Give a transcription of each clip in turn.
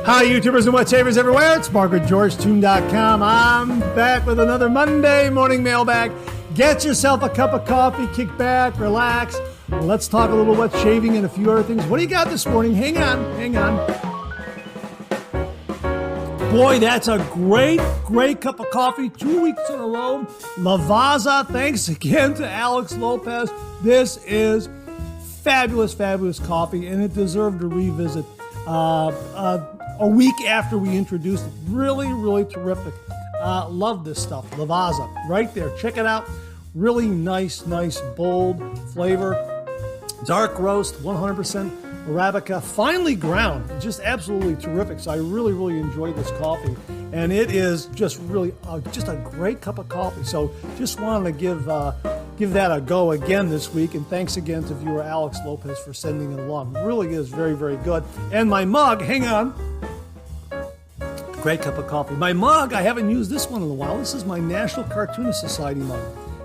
Hi, YouTubers and wet shavers everywhere. It's MargaretGeorgeTune.com. I'm back with another Monday morning mailbag. Get yourself a cup of coffee, kick back, relax. Let's talk a little wet shaving and a few other things. What do you got this morning? Hang on. Boy, that's a great cup of coffee. 2 weeks in a row. Lavazza, thanks again to Alex Lopez. This is fabulous coffee, and it deserved a revisit. A week after we introduced it. Really terrific. Love this stuff. Lavazza, right there. Check it out. Really nice, bold flavor. Dark roast, 100% Arabica, finely ground. Just absolutely terrific. So I really enjoyed this coffee. And it is just really just a great cup of coffee. So just wanted to give that a go again this week. And thanks again to viewer Alex Lopez for sending it along. It really is very good. And my mug, hang on. Great cup of coffee. My mug, I haven't used this one in a while. This is my National Cartoonist Society mug.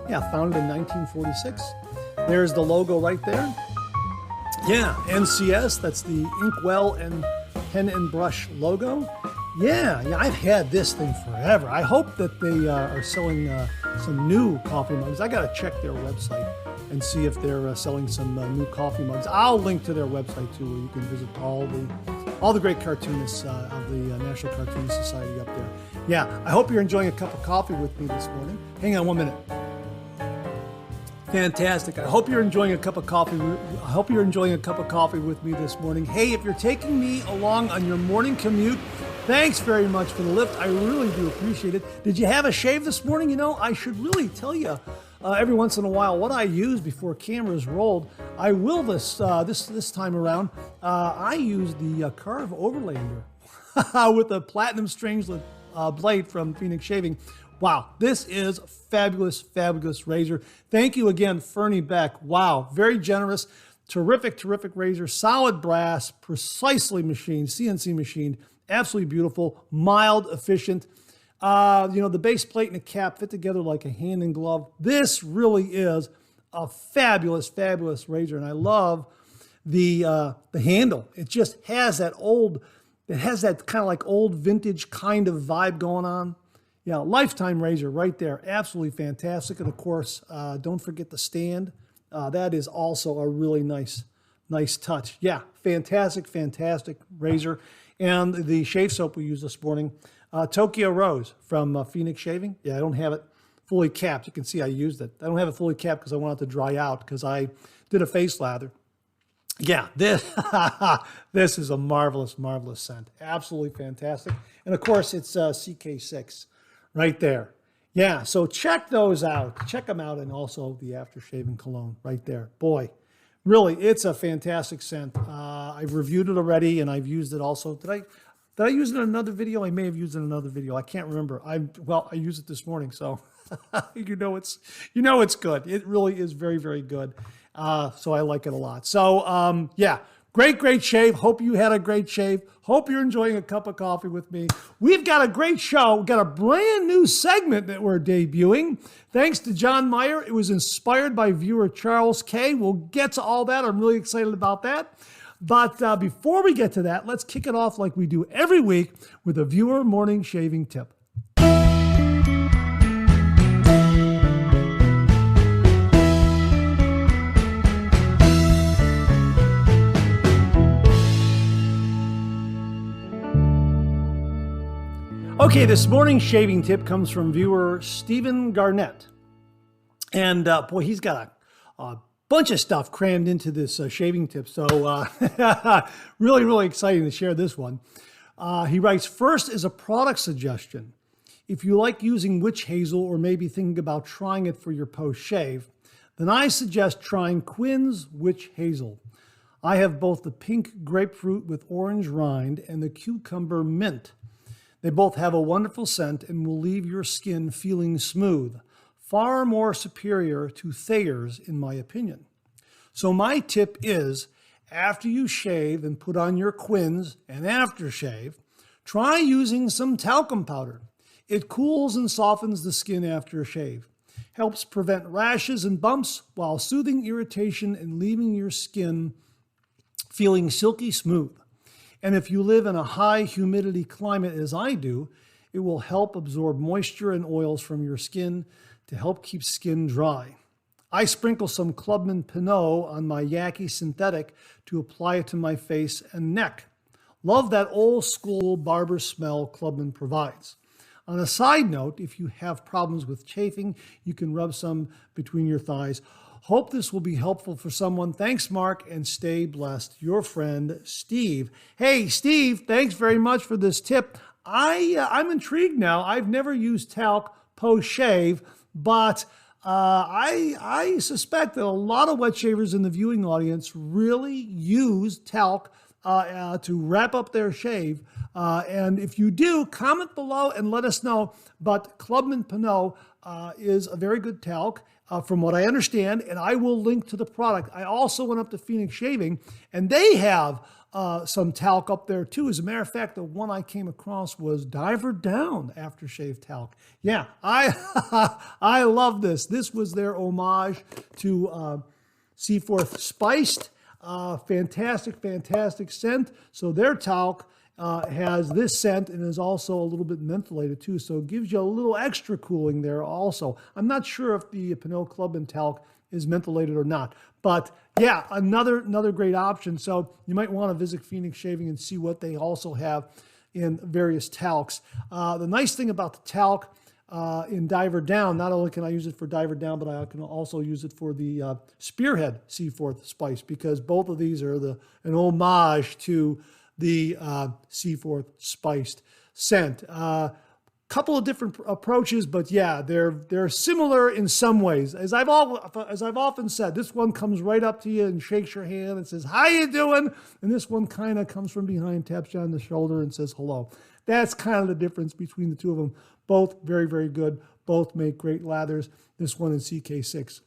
Yeah, founded in 1946. There's the logo right there. Yeah, NCS, that's the Inkwell and Pen and Brush logo. Yeah, I've had this thing forever. I hope that they are selling some new coffee mugs. I got to check their website and see if they're selling some new coffee mugs. I'll link to their website too, where you can visit all the great cartoonists of the National Cartoonist Society up there. Yeah, I hope you're enjoying a cup of coffee with me this morning. Hang on 1 minute. Fantastic. I hope you're enjoying a cup of coffee. I hope you're enjoying a cup of coffee with me this morning. Hey, if you're taking me along on your morning commute, thanks very much for the lift. I really do appreciate it. Did you have a shave this morning? You know, I should really tell you every once in a while what I use before cameras rolled. I will this time around. I use the Carve Overlander with the Platinum Strangelet blade from Phoenix Shaving. Wow, this is fabulous razor. Thank you again, Fernie Beck. Wow, very generous, terrific razor, solid brass, precisely machined, CNC machined, absolutely beautiful, mild, efficient. The base plate and the cap fit together like a hand in glove. This really is a fabulous razor, and I love the handle. It just has that kind of like old vintage kind of vibe going on. Yeah, lifetime razor right there. Absolutely fantastic. And of course, don't forget the stand. That is also a really nice touch. Yeah, fantastic razor. And the shave soap we used this morning, Tokyo Rose from Phoenix Shaving. Yeah, I don't have it fully capped. You can see I used it. I don't have it fully capped because I want it to dry out because I did a face lather. Yeah, this is a marvelous scent. Absolutely fantastic. And of course, it's CK6. Right there. Yeah, so check those out. Check them out, and also the after shaving cologne right there. Boy, really, it's a fantastic scent. I've reviewed it already, and I've used it also. Did I use it in another video? I may have used it in another video. I can't remember. I used it this morning, so you know it's good. It really is very good. So I like it a lot. So yeah. Great shave. Hope you had a great shave. Hope you're enjoying a cup of coffee with me. We've got a great show. We've got a brand new segment that we're debuting. Thanks to John Meyer. It was inspired by viewer Charles K. We'll get to all that. I'm really excited about that. But before we get to that, let's kick it off like we do every week with a viewer morning shaving tip. Okay, this morning's shaving tip comes from viewer Stephen Garnett. And boy, he's got a bunch of stuff crammed into this shaving tip. So really exciting to share this one. He writes, first is a product suggestion. If you like using witch hazel or maybe thinking about trying it for your post-shave, then I suggest trying Quinn's Witch Hazel. I have both the pink grapefruit with orange rind and the cucumber mint. They both have a wonderful scent and will leave your skin feeling smooth, far more superior to Thayer's in my opinion. So my tip is, after you shave and put on your Quinn's and aftershave, try using some talcum powder. It cools and softens the skin after a shave, helps prevent rashes and bumps while soothing irritation and leaving your skin feeling silky smooth. And if you live in a high humidity climate as I do, it will help absorb moisture and oils from your skin to help keep skin dry. I sprinkle some Clubman Pinot on my Yaki synthetic to apply it to my face and neck. Love that old school barber smell Clubman provides. On a side note, if you have problems with chafing, you can rub some between your thighs. Hope this will be helpful for someone. Thanks, Mark, and stay blessed. Your friend, Steve. Hey, Steve, thanks very much for this tip. I'm intrigued now. I've never used talc post-shave, but I suspect that a lot of wet shavers in the viewing audience really use talc to wrap up their shave. And if you do, comment below and let us know. But Clubman Pinot is a very good talc. From what I understand, and I will link to the product. I also went up to Phoenix Shaving, and they have some talc up there too. As a matter of fact, the one I came across was Diver Down aftershave talc. Yeah, I love this. This was their homage to Seaforth Spiced. Fantastic, fantastic scent. So their talc has this scent and is also a little bit mentholated too, so it gives you a little extra cooling there also. I'm not sure if the Pinot Clubman talc is mentholated or not, but yeah, another great option. So you might want to visit Phoenix Shaving and see what they also have in various talcs. The nice thing about the talc in Diver Down, not only can I use it for Diver Down, but I can also use it for the Spearhead Seaforth Spice, because both of these are an homage to the Seaforth Spiced scent. Couple of different approaches, but yeah, they're similar in some ways. As I've often said, this one comes right up to you and shakes your hand and says, "How you doing?" And this one kind of comes from behind, taps you on the shoulder, and says hello. That's kind of the difference between the two of them. Both very, very good. Both make great lathers. This one is CK6.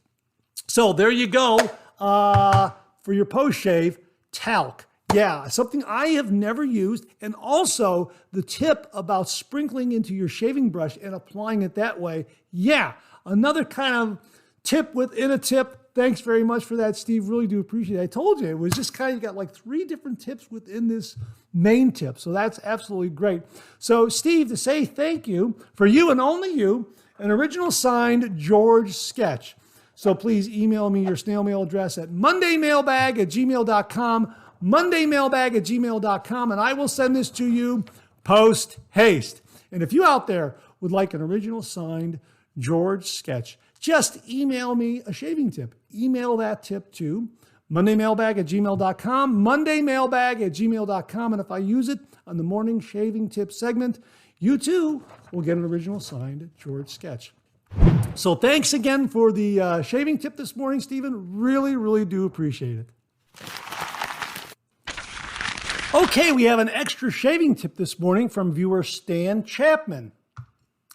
So there you go for your post shave talc. Yeah, something I have never used. And also the tip about sprinkling into your shaving brush and applying it that way. Yeah, another kind of tip within a tip. Thanks very much for that, Steve. Really do appreciate it. I told you, it was just kind of got like 3 different tips within this main tip. So that's absolutely great. So Steve, to say thank you, for you and only you, an original signed George sketch. So please email me your snail mail address at mondaymailbag@gmail.com. mondaymailbag@gmail.com, and I will send this to you post haste. And if you out there would like an original signed George sketch, just email me a shaving tip. Email that tip to mondaymailbag@gmail.com, mondaymailbag@gmail.com, and if I use it on the morning shaving tip segment, you too will get an original signed George sketch. So thanks again for the shaving tip this morning, Stephen. Really, really do appreciate it. Okay, we have an extra shaving tip this morning from viewer Stan Chapman.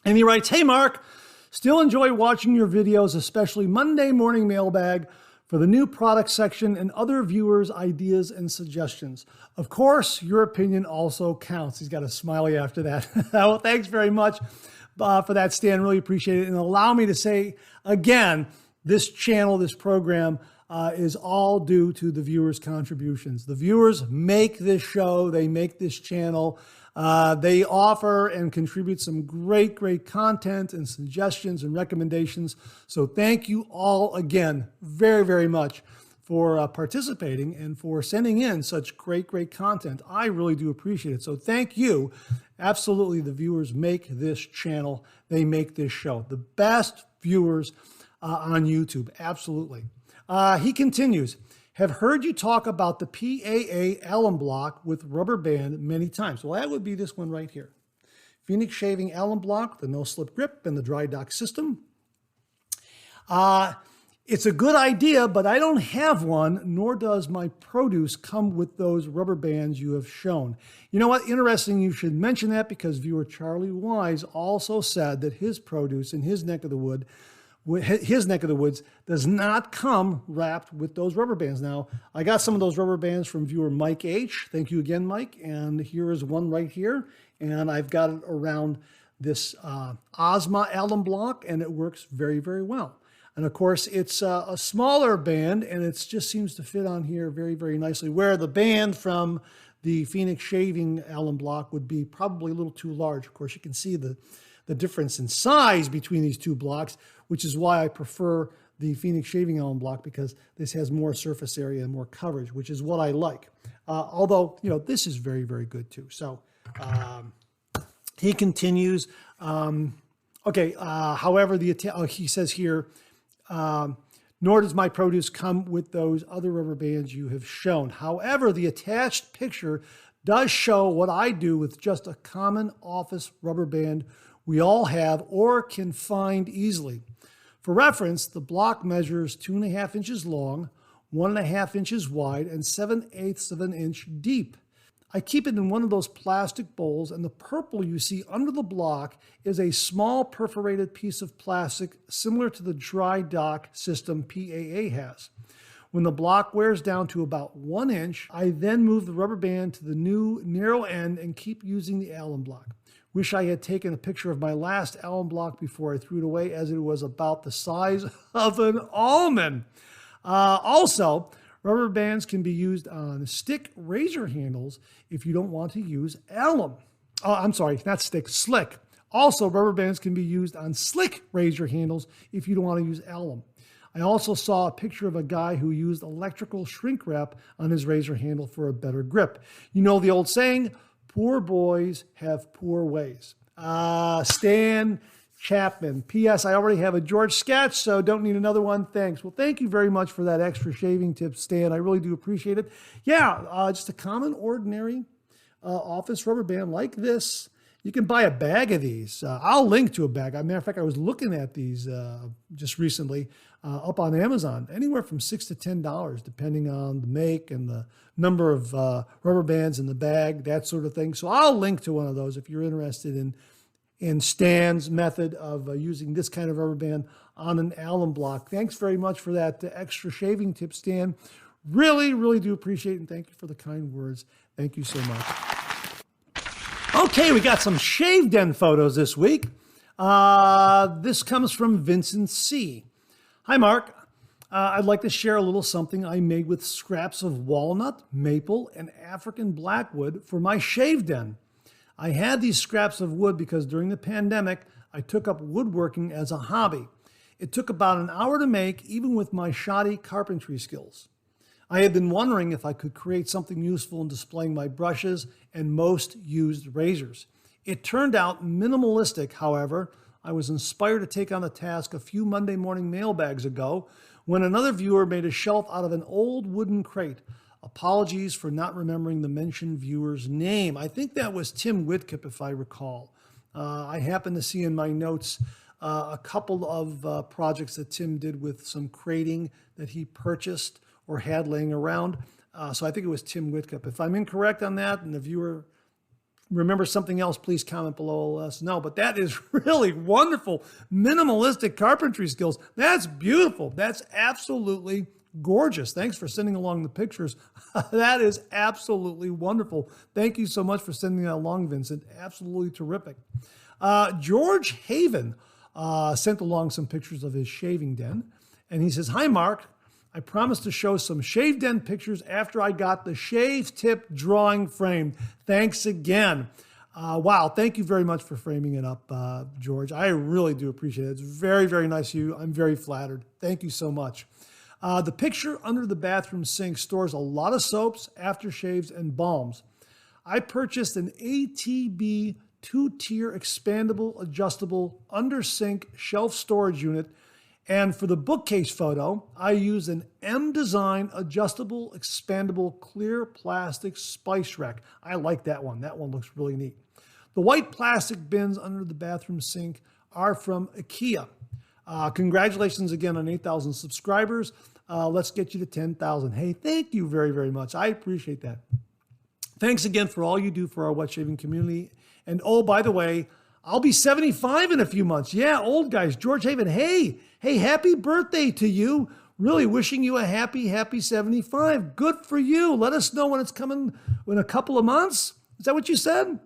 And he writes, "Hey Mark, still enjoy watching your videos, especially Monday Morning Mailbag for the new product section and other viewers' ideas and suggestions. Of course, your opinion also counts." He's got a smiley after that. Well, thanks very much for that, Stan. Really appreciate it. And allow me to say again, this channel, this program, is all due to the viewers' contributions. The viewers make this show, they make this channel. They offer and contribute some great, great content and suggestions and recommendations. So thank you all again very, very much for participating and for sending in such great, great content. I really do appreciate it. So thank you. Absolutely, the viewers make this channel. They make this show. The best viewers on YouTube. Absolutely. He continues, "Have heard you talk about the PAA alum block with rubber band many times." Well, that would be this one right here. Phoenix Shaving alum block, the no-slip grip, and the dry dock system. It's a good idea, but I don't have one, nor does my produce come with those rubber bands you have shown. You know what? Interesting you should mention that, because viewer Charlie Wise also said that his produce in his neck of the woods does not come wrapped with those rubber bands. Now, I got some of those rubber bands from viewer Mike H. Thank you again, Mike. And here is one right here. And I've got it around this Ozma alum block, and it works very, very well. And of course, it's a smaller band, and it just seems to fit on here very, very nicely. Where the band from the Phoenix shaving alum block would be probably a little too large. Of course, you can see the difference in size between these two blocks, which is why I prefer the Phoenix shaving alum block, because this has more surface area and more coverage, which is what I like. Although, this is very, very good too. So he continues. However, he says here, nor does my produce come with those other rubber bands you have shown. However, the attached picture does show what I do with just a common office rubber band we all have or can find easily. For reference, the block measures 2.5 inches long, 1.5 inches wide, and 7/8 of an inch deep. I keep it in one of those plastic bowls, and the purple you see under the block is a small perforated piece of plastic similar to the dry dock system PAA has. When the block wears down to about 1 inch, I then move the rubber band to the new narrow end and keep using the alum block. Wish I had taken a picture of my last alum block before I threw it away, as it was about the size of an almond. Also, rubber bands can be used on stick razor handles if you don't want to use alum. Oh, I'm sorry, not stick, slick. Also, rubber bands can be used on slick razor handles if you don't want to use alum. I also saw a picture of a guy who used electrical shrink wrap on his razor handle for a better grip. You know the old saying, poor boys have poor ways. Stan Chapman. P.S. I already have a George sketch, so don't need another one. Thanks. Well, thank you very much for that extra shaving tip, Stan. I really do appreciate it. Yeah, just a common, ordinary office rubber band like this. You can buy a bag of these. I'll link to a bag. As a matter of fact, I was looking at these just recently up on Amazon, anywhere from $6 to $10, depending on the make and the number of rubber bands in the bag, that sort of thing. So I'll link to one of those if you're interested in Stan's method of using this kind of rubber band on an alum block. Thanks very much for that extra shaving tip, Stan. Really, really do appreciate it, and thank you for the kind words. Thank you so much. Okay, we got some shave den photos this week. This comes from Vincent C. Hi, Mark. I'd like to share a little something I made with scraps of walnut, maple, and African blackwood for my shave den. I had these scraps of wood because during the pandemic, I took up woodworking as a hobby. It took about an hour to make, even with my shoddy carpentry skills. I had been wondering if I could create something useful in displaying my brushes and most used razors. It turned out minimalistic, however. I was inspired to take on the task a few Monday morning mailbags ago when another viewer made a shelf out of an old wooden crate. Apologies for not remembering the mentioned viewer's name. I think that was Tim Whitkip, if I recall. I happened to see in my notes a couple of projects that Tim did with some crating that he purchased or had laying around. So I think it was Tim Whitkip. If I'm incorrect on that and the viewer remembers something else, please comment below, let us know. But that is really wonderful, minimalistic carpentry skills. That's beautiful. That's absolutely gorgeous. Thanks for sending along the pictures. That is absolutely wonderful. Thank you so much for sending that along, Vincent. Absolutely terrific. George Haven sent along some pictures of his shaving den. And he says, hi, Mark. I promised to show some shave den pictures after I got the shave tip drawing framed. Thanks again. Wow, thank you very much for framing it up, George. I really do appreciate it. It's very, very nice of you. I'm very flattered. Thank you so much. The picture under the bathroom sink stores a lot of soaps, aftershaves, and balms. I purchased an ATB 2-tier expandable, adjustable, under sink shelf storage unit. And for the bookcase photo, I used an M-Design adjustable, expandable, clear plastic spice rack. I like that one. That one looks really neat. The white plastic bins under the bathroom sink are from IKEA. Congratulations again on 8,000 subscribers. Let's get you to 10,000. Hey, thank you very, very much. I appreciate that. Thanks again for all you do for our wet shaving community. And oh, by the way, I'll be 75 in a few months. Yeah, old guys. George Haven, hey, happy birthday to you. Really wishing you a happy 75. Good for you. Let us know when it's coming in a couple of months. Is that what you said?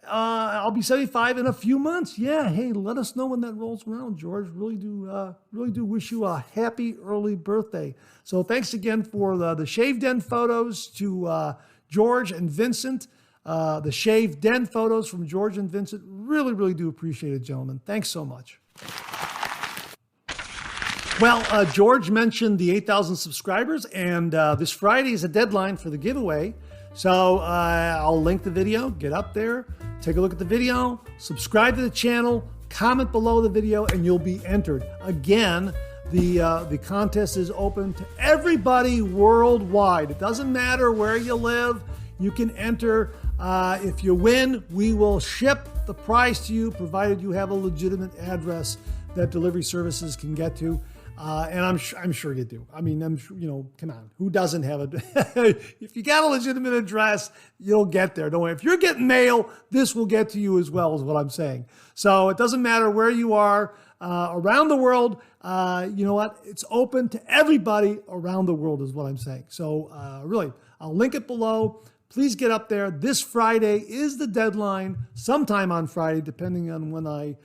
I'll be 75 in a few months. Yeah, hey, let us know when that rolls around, George. Really do wish you a happy early birthday. So thanks again for the shave den photos to George and Vincent. The Shave Den photos from George and Vincent. Really, really do appreciate it, gentlemen. Thanks so much. Well, George mentioned the 8,000 subscribers, and this Friday is a deadline for the giveaway. So I'll link the video, get up there, take a look at the video, subscribe to the channel, comment below the video, and you'll be entered. Again, the contest is open to everybody worldwide. It doesn't matter where you live, you can enter. If you win, we will ship the prize to you, provided you have a legitimate address that delivery services can get to. And I'm sure you do. I mean, I'm sure, come on, who doesn't have a, if you got a legitimate address, you'll get there. Don't worry. If you're getting mail, this will get to you as well, is what I'm saying. So it doesn't matter where you are around the world. You know what? It's open to everybody around the world is what I'm saying. So really, I'll link it below. Please get up there. This Friday is the deadline, sometime on Friday, depending on when I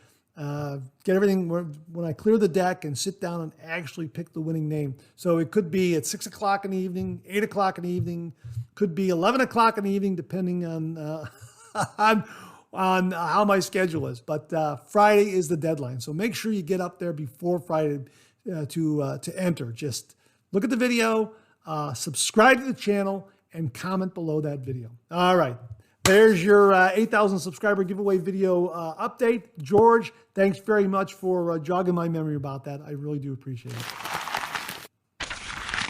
get everything, when I clear the deck and sit down and actually pick the winning name. So it could be at 6 o'clock in the evening, 8 o'clock in the evening, could be 11 o'clock in the evening, depending on on how my schedule is. But Friday is the deadline. So make sure you get up there before Friday to enter. Just look at the video, subscribe to the channel, and comment below that video. All right. There's your 8,000 subscriber giveaway video update. George, thanks very much for jogging my memory about that. I really do appreciate it.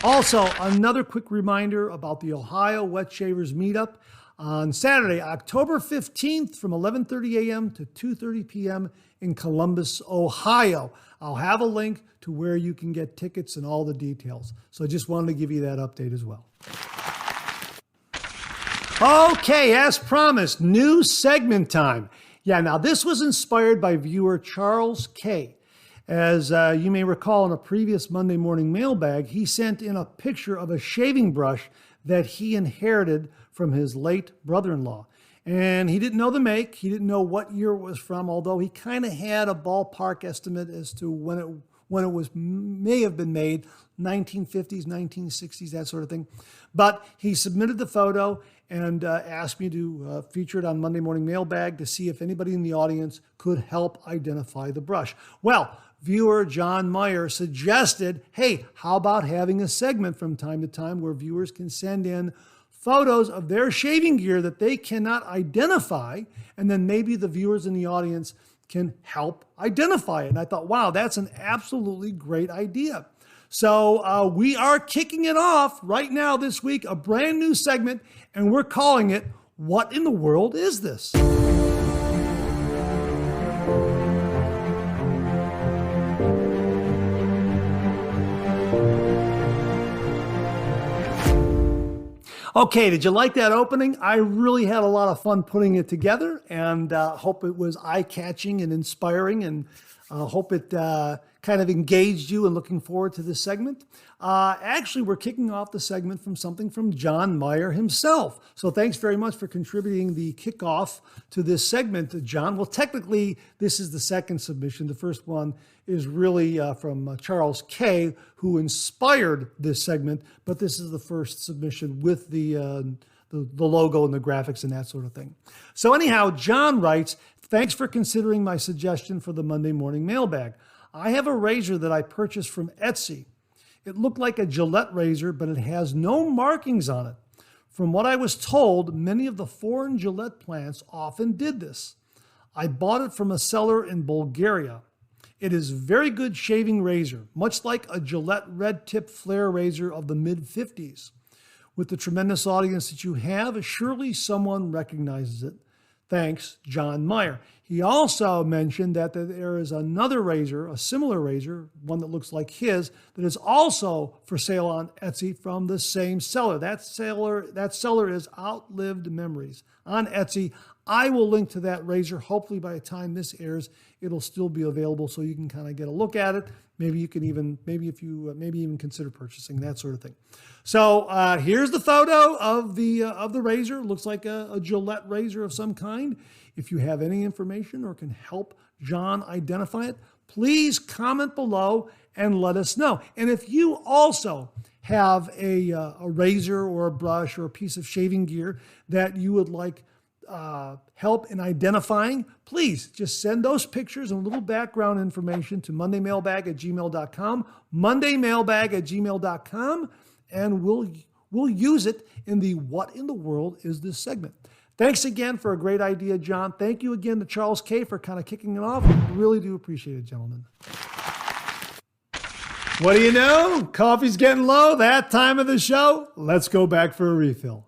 Also, another quick reminder about the Ohio Wet Shavers Meetup on Saturday, October 15th from 11:30 a.m. to 2:30 p.m. in Columbus, Ohio. I'll have a link to where you can get tickets and all the details. So I just wanted to give you that update as well. Okay, as promised, new segment time. Yeah, now this was inspired by viewer Charles K. As you may recall in a previous Monday morning mailbag, he sent in a picture of a shaving brush that he inherited from his late brother-in-law. And he didn't know the make, he didn't know what year it was from, although he kind of had a ballpark estimate as to when it may have been made, 1950s, 1960s, that sort of thing. But he submitted the photo and asked me to feature it on Monday Morning Mailbag to see if anybody in the audience could help identify the brush. Well, viewer John Meyer suggested, hey, how about having a segment from time to time where viewers can send in photos of their shaving gear that they cannot identify, and then maybe the viewers in the audience can help identify it. And I thought, wow, that's an absolutely great idea. So we are kicking it off right now this week, a brand new segment, and we're calling it, What in the World Is This? Okay, did you like that opening? I really had a lot of fun putting it together, and hope it was eye-catching and inspiring, and hope it kind of engaged you and looking forward to this segment. Actually, we're kicking off the segment from something from John Meyer himself. So thanks very much for contributing the kickoff to this segment, John. Well, technically, this is the second submission. The first one is really from Charles K., who inspired this segment, but this is the first submission with the logo and the graphics and that sort of thing. So anyhow, John writes, thanks for considering my suggestion for the Monday morning mailbag. I have a razor that I purchased from Etsy. It looked like a Gillette razor, but it has no markings on it. From what I was told, many of the foreign Gillette plants often did this. I bought it from a seller in Bulgaria. It is a very good shaving razor, much like a Gillette red tip flare razor of the mid-50s. With the tremendous audience that you have, surely someone recognizes it. Thanks, John Meyer. He also mentioned that there is another razor, a similar razor, one that looks like his, that is also for sale on Etsy from the same seller. That seller is Outlived Memories on Etsy. I will link to that razor. Hopefully by the time this airs, it'll still be available so you can kind of get a look at it. Maybe you can even, maybe even consider purchasing, that sort of thing. So here's the photo of the razor. It looks like a Gillette razor of some kind. If you have any information or can help John identify it, please comment below and let us know. And if you also have a razor or a brush or a piece of shaving gear that you would like help in identifying, please just send those pictures and a little background information to mondaymailbag@gmail.com, mondaymailbag@gmail.com, and we'll use it in the What in the World is This segment. Thanks again for a great idea, John. Thank you again to Charles K. for kind of kicking it off. Really do appreciate it, gentlemen. What do you know? Coffee's getting low. That time of the show. Let's go back for a refill.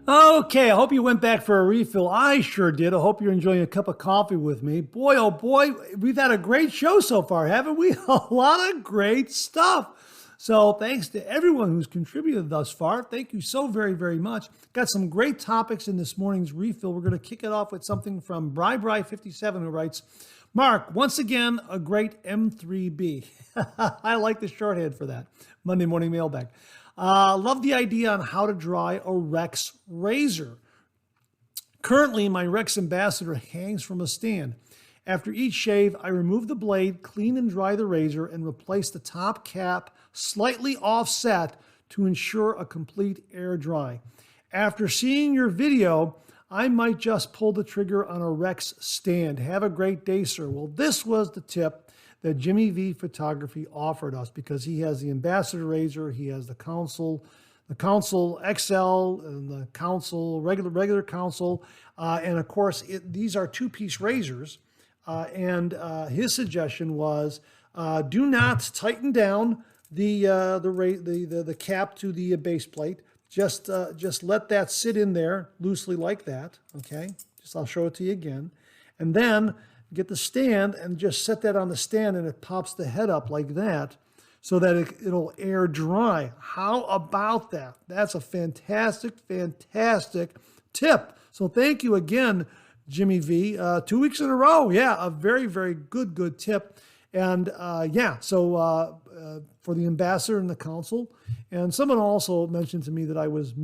Okay, I hope you went back for a refill. I sure did. I hope you're enjoying a cup of coffee with me. Boy, oh boy, we've had a great show so far, haven't we? A lot of great stuff. So thanks to everyone who's contributed thus far. Thank you so very, very much. Got some great topics in this morning's refill. We're going to kick it off with something from Bri57, who writes, Mark, once again, a great M3B. I like the shorthand for that. Monday morning mailbag. Love the idea on how to dry a Rex razor. Currently, my Rex Ambassador hangs from a stand. After each shave, I remove the blade, clean and dry the razor, and replace the top cap slightly offset to ensure a complete air dry. After seeing your video, I might just pull the trigger on a Rex stand. Have a great day, sir. Well, this was the tip that Jimmy V Photography offered us, because he has the Ambassador razor, he has the Council XL, and the Council regular Council, and of course these are two-piece razors. And his suggestion was do not tighten down the cap to the base plate. Just let that sit in there loosely like that. Okay, I'll show it to you again, and then get the stand and just set that on the stand, and it pops the head up like that so that it'll air dry. How about that? That's a fantastic tip. So thank you again, Jimmy V. 2 weeks in a row. Yeah, a very, very good tip. And so for the Ambassador and the Council. And someone also mentioned to me that I was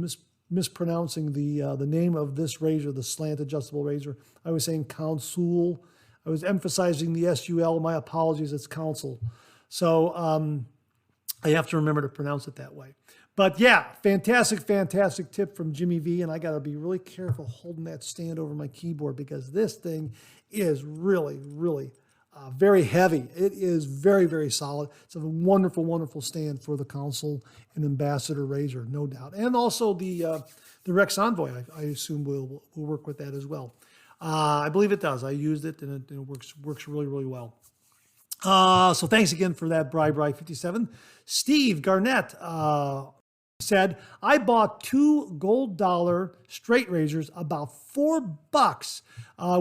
mispronouncing the name of this razor, the slant adjustable razor. I was saying Council. I was emphasizing the SUL. My apologies, it's Council. So I have to remember to pronounce it that way. But yeah, fantastic tip from Jimmy V. And I got to be really careful holding that stand over my keyboard, because this thing is really very heavy. It is very, very solid. It's a wonderful stand for the Council and Ambassador razor, no doubt. And also the Rex Envoy, I assume will work with that as well. I believe it does. I used it, and it works really well. So thanks again for that, Bri57. Steve Garnett said, I bought 2 gold dollar straight razors, about $4.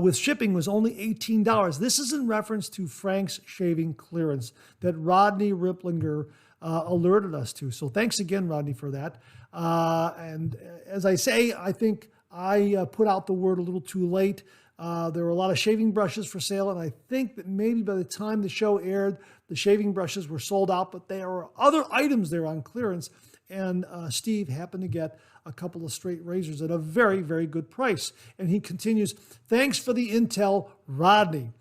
With shipping was only $18. This is in reference to Frank's shaving clearance that Rodney Ripplinger alerted us to. So thanks again, Rodney, for that. And as I say, I think I put out the word a little too late. There were a lot of shaving brushes for sale, and I think that maybe by the time the show aired, the shaving brushes were sold out, but there were other items there on clearance, and Steve happened to get a couple of straight razors at a very, very good price. And he continues, thanks for the intel, Rodney.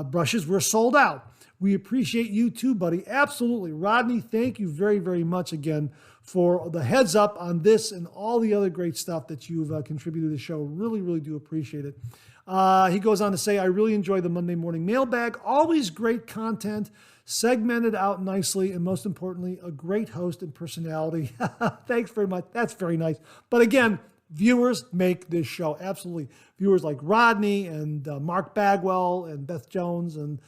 Brushes were sold out. We appreciate you too, buddy. Absolutely. Rodney, thank you very, very much again for the heads up on this and all the other great stuff that you've contributed to the show. Really do appreciate it. He goes on to say, I really enjoy the Monday morning mailbag. Always great content, segmented out nicely, and most importantly, a great host and personality. Thanks very much. That's very nice. But again, viewers make this show. Absolutely. Viewers like Rodney and Mark Bagwell and Beth Jones and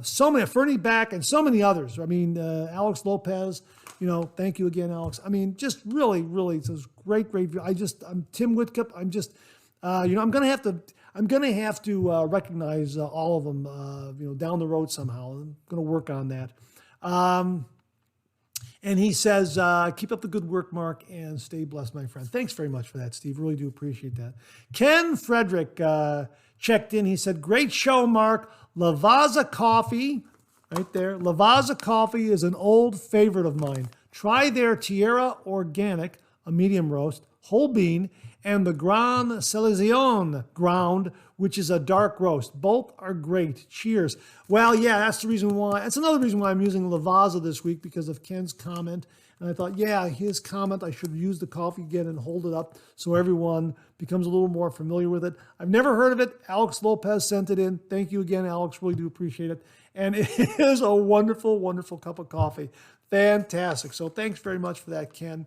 so many, Fernie Back and so many others. I mean, Alex Lopez, thank you again, Alex. I mean, just really, it's a great. I'm Tim Whitcup. I'm just, I'm going to have to recognize all of them, down the road somehow. I'm going to work on that. And he says, keep up the good work, Mark, and stay blessed, my friend. Thanks very much for that, Steve. Really do appreciate that. Ken Frederick checked in. He said, great show, Mark. Lavazza coffee, right there. Lavazza coffee is an old favorite of mine. Try their Tierra Organic a medium roast, whole bean, and the Gran Selezione ground, which is a dark roast. Both are great. Cheers. Well, yeah, that's the reason why. That's another reason why I'm using Lavazza this week, because of Ken's comment. And I thought, yeah, his comment, I should use the coffee again and hold it up so everyone becomes a little more familiar with it. I've never heard of it. Alex Lopez sent it in. Thank you again, Alex. Really do appreciate it. And it is a wonderful, wonderful cup of coffee. Fantastic. So thanks very much for that, Ken.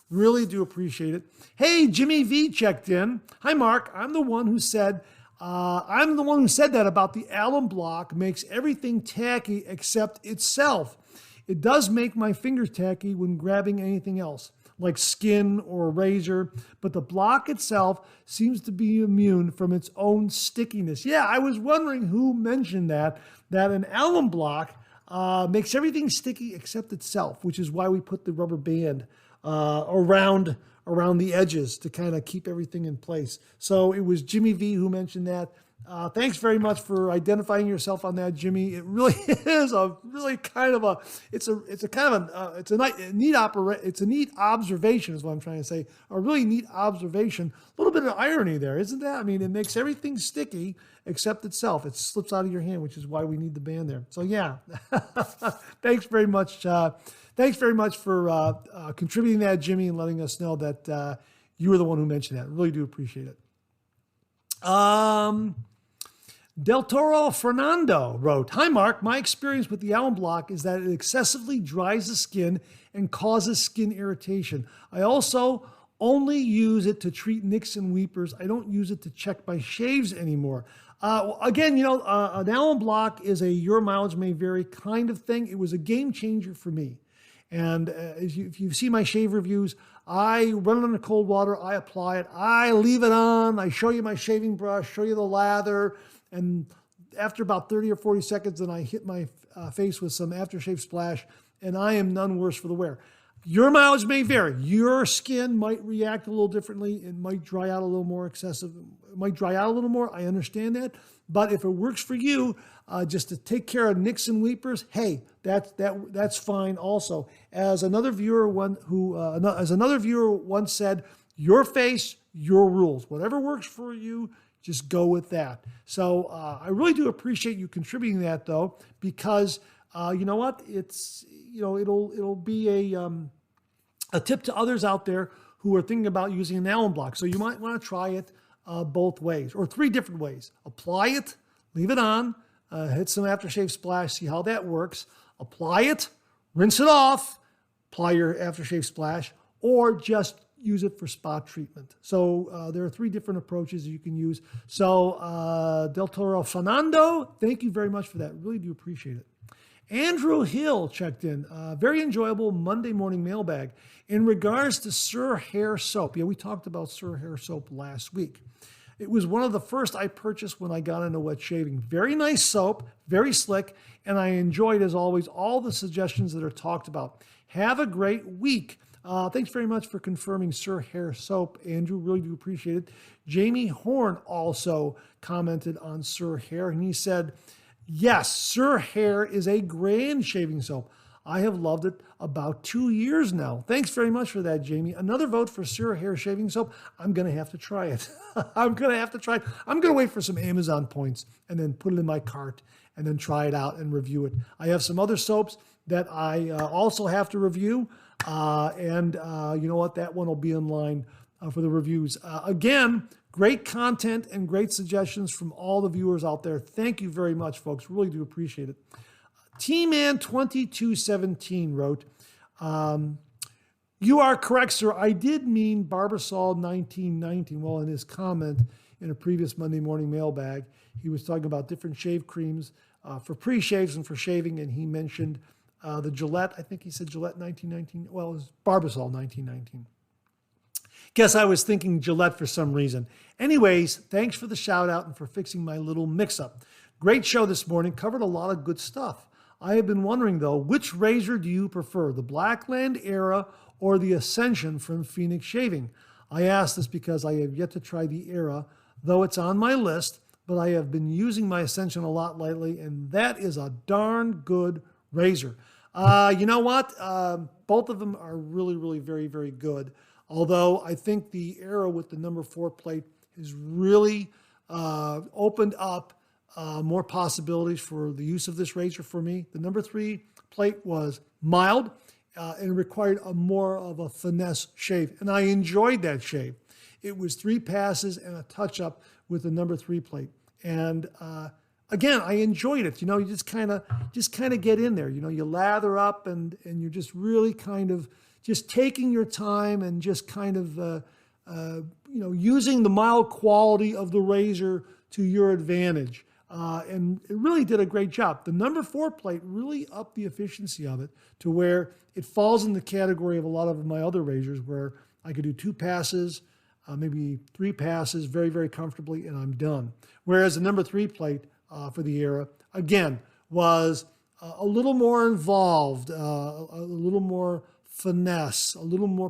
Really do appreciate it. Hey, Jimmy V checked in. Hi, Mark. I'm the one who said that about the alum block makes everything tacky except itself. It does make my fingers tacky when grabbing anything else, like skin or a razor, but the block itself seems to be immune from its own stickiness. Yeah, I was wondering who mentioned that an alum block makes everything sticky except itself, which is why we put the rubber band around the edges to kind of keep everything in place. So it was Jimmy V who mentioned that. Thanks very much for identifying yourself on that, Jimmy. It really is a really kind of a neat observation is what I'm trying to say. A really neat observation. A little bit of irony there, isn't that? I mean, it makes everything sticky except itself. It slips out of your hand, which is why we need the band there. So yeah, thanks very much. Thanks very much for contributing that, Jimmy, and letting us know that you were the one who mentioned that. Really do appreciate it. Del Toro Fernando wrote, "Hi, Mark. My experience with the alum block is that it excessively dries the skin and causes skin irritation. I also only use it to treat nicks and weepers. I don't use it to check my shaves anymore." Again, an alum block is a your mileage may vary kind of thing. It was a game changer for me. And if you see my shave reviews, I run it under cold water, I apply it, I leave it on, I show you my shaving brush, show you the lather, and after about 30 or 40 seconds, then I hit my face with some aftershave splash, and I am none worse for the wear. Your mileage may vary. Your skin might react a little differently. It might dry out a little more excessive. It might dry out a little more. I understand that. But if it works for you, just to take care of nicks and weepers, hey, that's fine also. As another viewer once said, your face, your rules. Whatever works for you, just go with that. So I really do appreciate you contributing that, though, because you know what? It'll be a tip to others out there who are thinking about using an alum block. So you might want to try it both ways, or three different ways. Apply it, leave it on, hit some aftershave splash, see how that works. Apply it, rinse it off, apply your aftershave splash, or just use it for spot treatment. So there are three different approaches you can use. So Del Toro Fernando, thank you very much for that. Really do appreciate it. Andrew Hill checked in. Very enjoyable Monday morning mailbag. In regards to Sur Hair Soap, yeah, we talked about Sur Hair Soap last week. It was one of the first I purchased when I got into wet shaving. Very nice soap, very slick, and I enjoyed, as always, all the suggestions that are talked about. Have a great week. Thanks very much for confirming Sur Hair Soap, Andrew. Really do appreciate it. Jamie Horn also commented on Sur Hair, and he said, yes, Sur Hair is a grand shaving soap. I have loved it about 2 years now. Thanks very much for that, Jamie. Another vote for Sur Hair shaving soap. I'm going to have to try it. I'm going to wait for some Amazon points and then put it in my cart and then try it out and review it. I have some other soaps that I also have to review. And you know what? That one will be in line for the reviews. Again, great content and great suggestions from all the viewers out there. Thank you very much, folks. Really do appreciate it. T-Man2217 wrote, you are correct, sir. I did mean Barbasol 1919. Well, in his comment in a previous Monday morning mailbag, he was talking about different shave creams for pre-shaves and for shaving, and he mentioned the Gillette. I think he said Gillette 1919. Well, it was Barbasol 1919. Guess I was thinking Gillette for some reason. Anyways, thanks for the shout out and for fixing my little mix-up. Great show this morning. Covered a lot of good stuff. I have been wondering, though, which razor do you prefer, the Blackland Era or the Ascension from Phoenix Shaving? I ask this because I have yet to try the Era, though it's on my list, but I have been using my Ascension a lot lately, and that is a darn good razor. You know what? Both of them are really, really very, very good. Although I think the era with the number 4 plate has really opened up more possibilities for the use of this razor for me. The number 3 plate was mild and required more of a finesse shave, and I enjoyed that shave. It was 3 passes and a touch-up with the number 3 plate, and again, I enjoyed it. You just kind of get in there. You lather up, and you're just really kind of just taking your time and just kind of using the mild quality of the razor to your advantage. And it really did a great job. The number 4 plate really upped the efficiency of it to where it falls in the category of a lot of my other razors where I could do 2 passes, maybe 3 passes very, very comfortably, and I'm done. Whereas the number 3 plate for the era, again, was a little more involved, a little more finesse,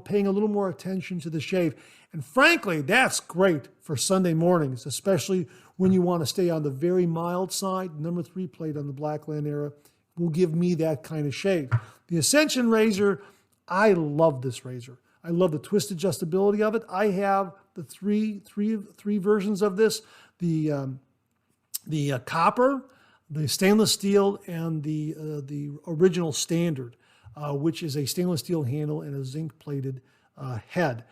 paying a little more attention to the shave. And frankly, that's great for Sunday mornings, especially when you want to stay on the very mild side. Number 3 plate on the Blackland era will give me that kind of shave. The Ascension razor, I love this razor. I love the twist adjustability of it. I have the three versions of this: the copper, the stainless steel, and the original standard, which is a stainless steel handle and a zinc-plated head.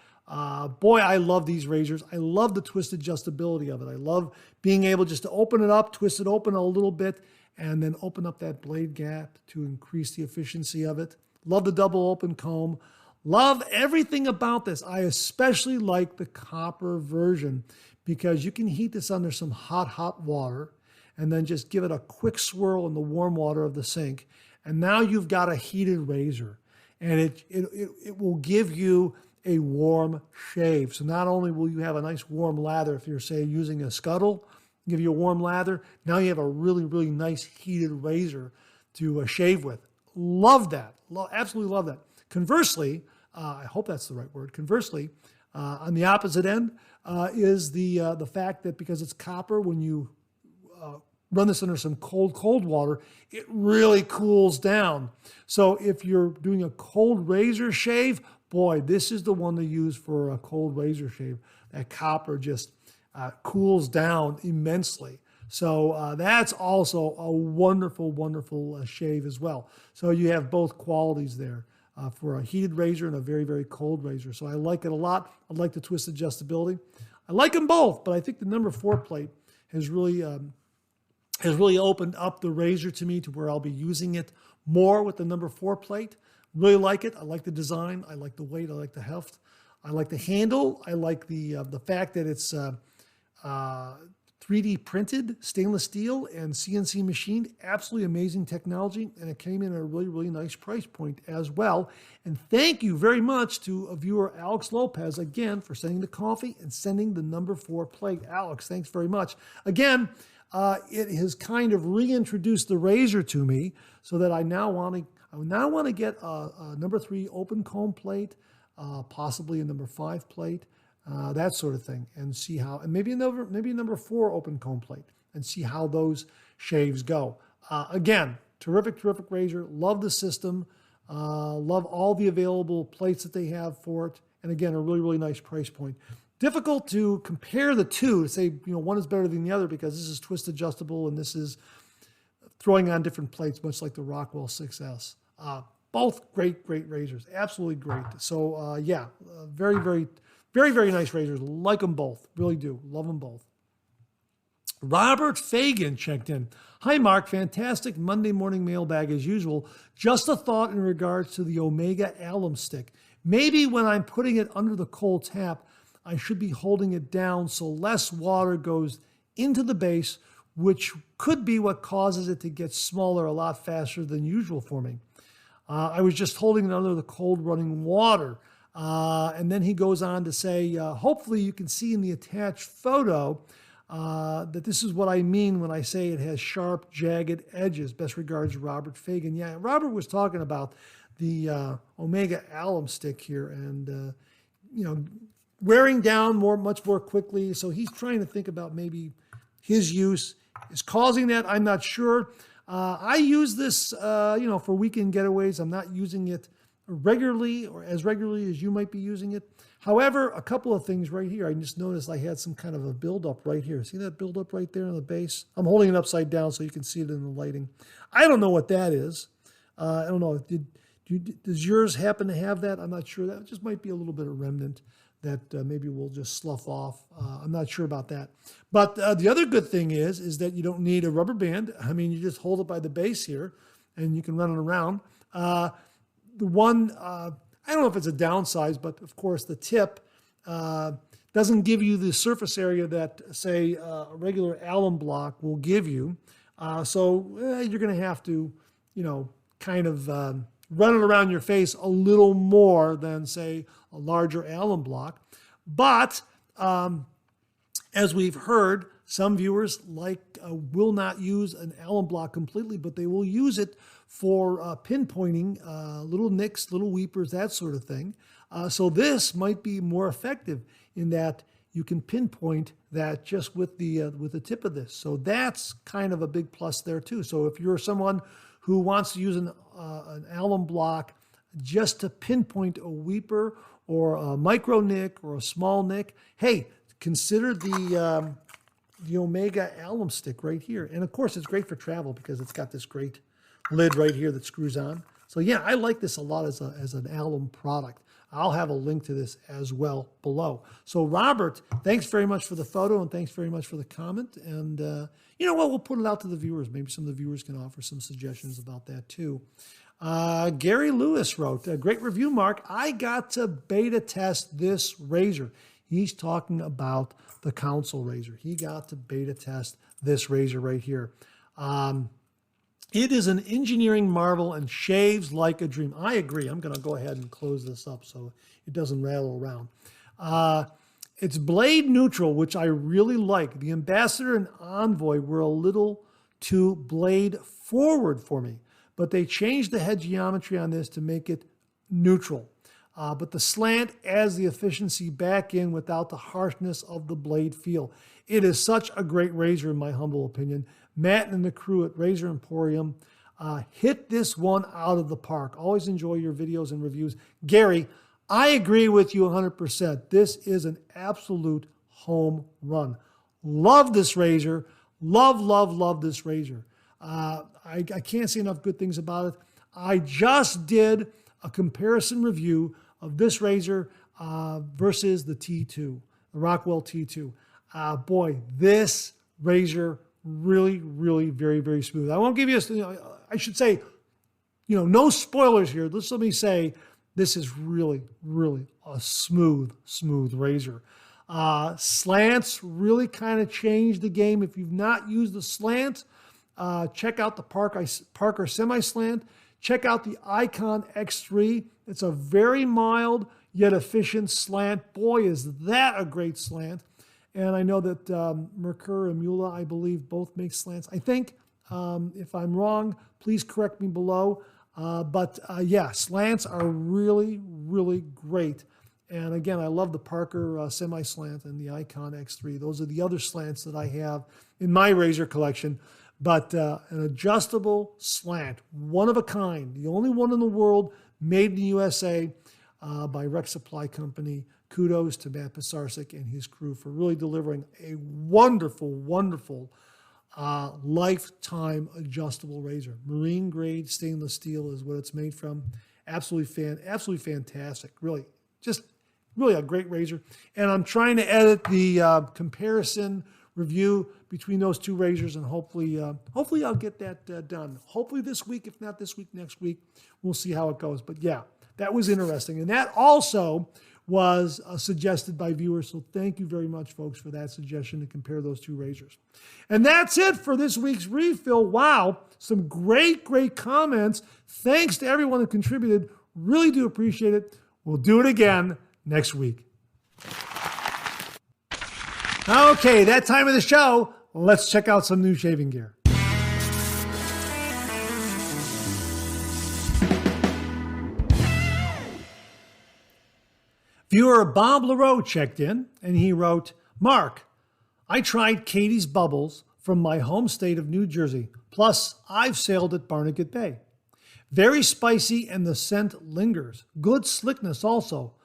Boy, I love these razors. I love the twist adjustability of it. I love being able just to open it up, twist it open a little bit, and then open up that blade gap to increase the efficiency of it. Love the double open comb. Love everything about this. I especially like the copper version because you can heat this under some hot water and then just give it a quick swirl in the warm water of the sink. And now you've got a heated razor, and it will give you a warm shave. So not only will you have a nice warm lather if you're, say, using a scuttle, give you a warm lather, now you have a really, really nice heated razor to shave with. Love that. Absolutely love that. Conversely, I hope that's the right word. Conversely, on the opposite end is the fact that because it's copper, when you run this under some cold water, it really cools down. So if you're doing a cold razor shave, boy, this is the one to use for a cold razor shave. That copper just cools down immensely. So that's also a wonderful, wonderful shave as well. So you have both qualities there for a heated razor and a very, very cold razor. So I like it a lot. I like the twist adjustability. I like them both, but I think the number 4 plate has really opened up the razor to me to where I'll be using it more with the number 4 plate. Really like it. I like the design. I like the weight. I like the heft. I like the handle. I like the fact that it's 3D printed stainless steel and CNC machined. Absolutely amazing technology, and it came in at a really, really nice price point as well. And thank you very much to a viewer, Alex Lopez, again, for sending the coffee and sending the number 4 plate. Alex, thanks very much. Again, it has kind of reintroduced the razor to me so that I now want to get a number 3 open comb plate, possibly a number 5 plate, that sort of thing, and see how, and maybe a number 4 open comb plate, and see how those shaves go. Again, terrific razor. Love the system. Love all the available plates that they have for it. And again, a really, really nice price point. Difficult to compare the two to say, one is better than the other because this is twist adjustable and this is throwing on different plates, much like the Rockwell 6S. Both great razors. Absolutely great. So very, very, very, very nice razors. Like them both. Really do. Love them both. Robert Fagan checked in. Hi, Mark. Fantastic Monday morning mailbag as usual. Just a thought in regards to the Omega alum stick. Maybe when I'm putting it under the cold tap, I should be holding it down so less water goes into the base, which could be what causes it to get smaller a lot faster than usual for me. I was just holding it under the cold running water. And then he goes on to say, hopefully you can see in the attached photo that this is what I mean when I say it has sharp, jagged edges. Best regards, Robert Fagan. Yeah, Robert was talking about the Omega alum stick here and, wearing down much more quickly. So he's trying to think about maybe his use is causing that. I'm not sure. I use this, for weekend getaways. I'm not using it regularly or as regularly as you might be using it. However, a couple of things right here. I just noticed I had some kind of a buildup right here. See that buildup right there on the base? I'm holding it upside down so you can see it in the lighting. I don't know what that is. I don't know. Does yours happen to have that? I'm not sure. That just might be a little bit of remnant that maybe we'll just slough off. I'm not sure about that. But the other good thing is that you don't need a rubber band. I mean, you just hold it by the base here, and you can run it around. The one, I don't know if it's a downside, but of course the tip doesn't give you the surface area that, say, a regular alum block will give you. So you're going to have to, kind of run it around your face a little more than, say, a larger alum block. But as we've heard, some viewers will not use an alum block completely, but they will use it for pinpointing little nicks, little weepers, that sort of thing. So this might be more effective in that you can pinpoint that just with the tip of this. So that's kind of a big plus there too. So if you're someone who wants to use an alum block just to pinpoint a weeper or a micro nick or a small nick, hey, consider the Omega alum stick right here. And of course, it's great for travel because it's got this great lid right here that screws on. So yeah, I like this a lot as an alum product. I'll have a link to this as well below. So Robert, thanks very much for the photo and thanks very much for the comment. And you know what, we'll put it out to the viewers. Maybe some of the viewers can offer some suggestions about that too. Gary Lewis wrote, great review, Mark. I got to beta test this razor. He's talking about the Council razor. He got to beta test this razor right here. It is an engineering marvel and shaves like a dream. I agree. I'm going to go ahead and close this up so it doesn't rattle around. It's blade neutral, which I really like. The Ambassador and Envoy were a little too blade forward for me, but they changed the head geometry on this to make it neutral. But the slant adds the efficiency back in without the harshness of the blade feel. It is such a great razor in my humble opinion. Matt and the crew at Razor Emporium hit this one out of the park. Always enjoy your videos and reviews. Gary, I agree with you 100%. This is an absolute home run. Love this razor. Love, love, love this razor. I can't say enough good things about it. I just did a comparison review of this razor versus the T2, the Rockwell T2. Boy, this razor really, really very, very smooth. I won't give you I should say, no spoilers here. Let me say, this is really, really a smooth razor. Slants really kind of changed the game. If you've not used the slant, check out the Parker semi-slant. Check out the Icon X3. It's a very mild yet efficient slant. Boy, is that a great slant. And I know that Merkur and Mueller, I believe, both make slants. I think, if I'm wrong, please correct me below. But yeah, slants are really, really great. And again, I love the Parker semi-slant and the Icon X3. Those are the other slants that I have in my razor collection. But an adjustable slant, one of a kind, the only one in the world, made in the USA by Rex Supply Company. Kudos to Matt Pisarcik and his crew for really delivering a wonderful, wonderful lifetime adjustable razor. Marine grade stainless steel is what it's made from. Absolutely fantastic. Really, just really a great razor. And I'm trying to edit the comparison review between those two razors, and hopefully I'll get that done. Hopefully this week, if not this week, next week. We'll see how it goes. But yeah, that was interesting. And that also was suggested by viewers. So thank you very much, folks, for that suggestion to compare those two razors. And that's it for this week's refill. Wow, some great comments. Thanks to everyone who contributed. Really do appreciate it. We'll do it again next week. Okay, that time of the show, let's check out some new shaving gear. Viewer Bob LaRoe checked in, and he wrote, Mark, I tried Catie's Bubbles from my home state of New Jersey, plus I've sailed at Barnegat Bay. Very spicy and the scent lingers. Good slickness also.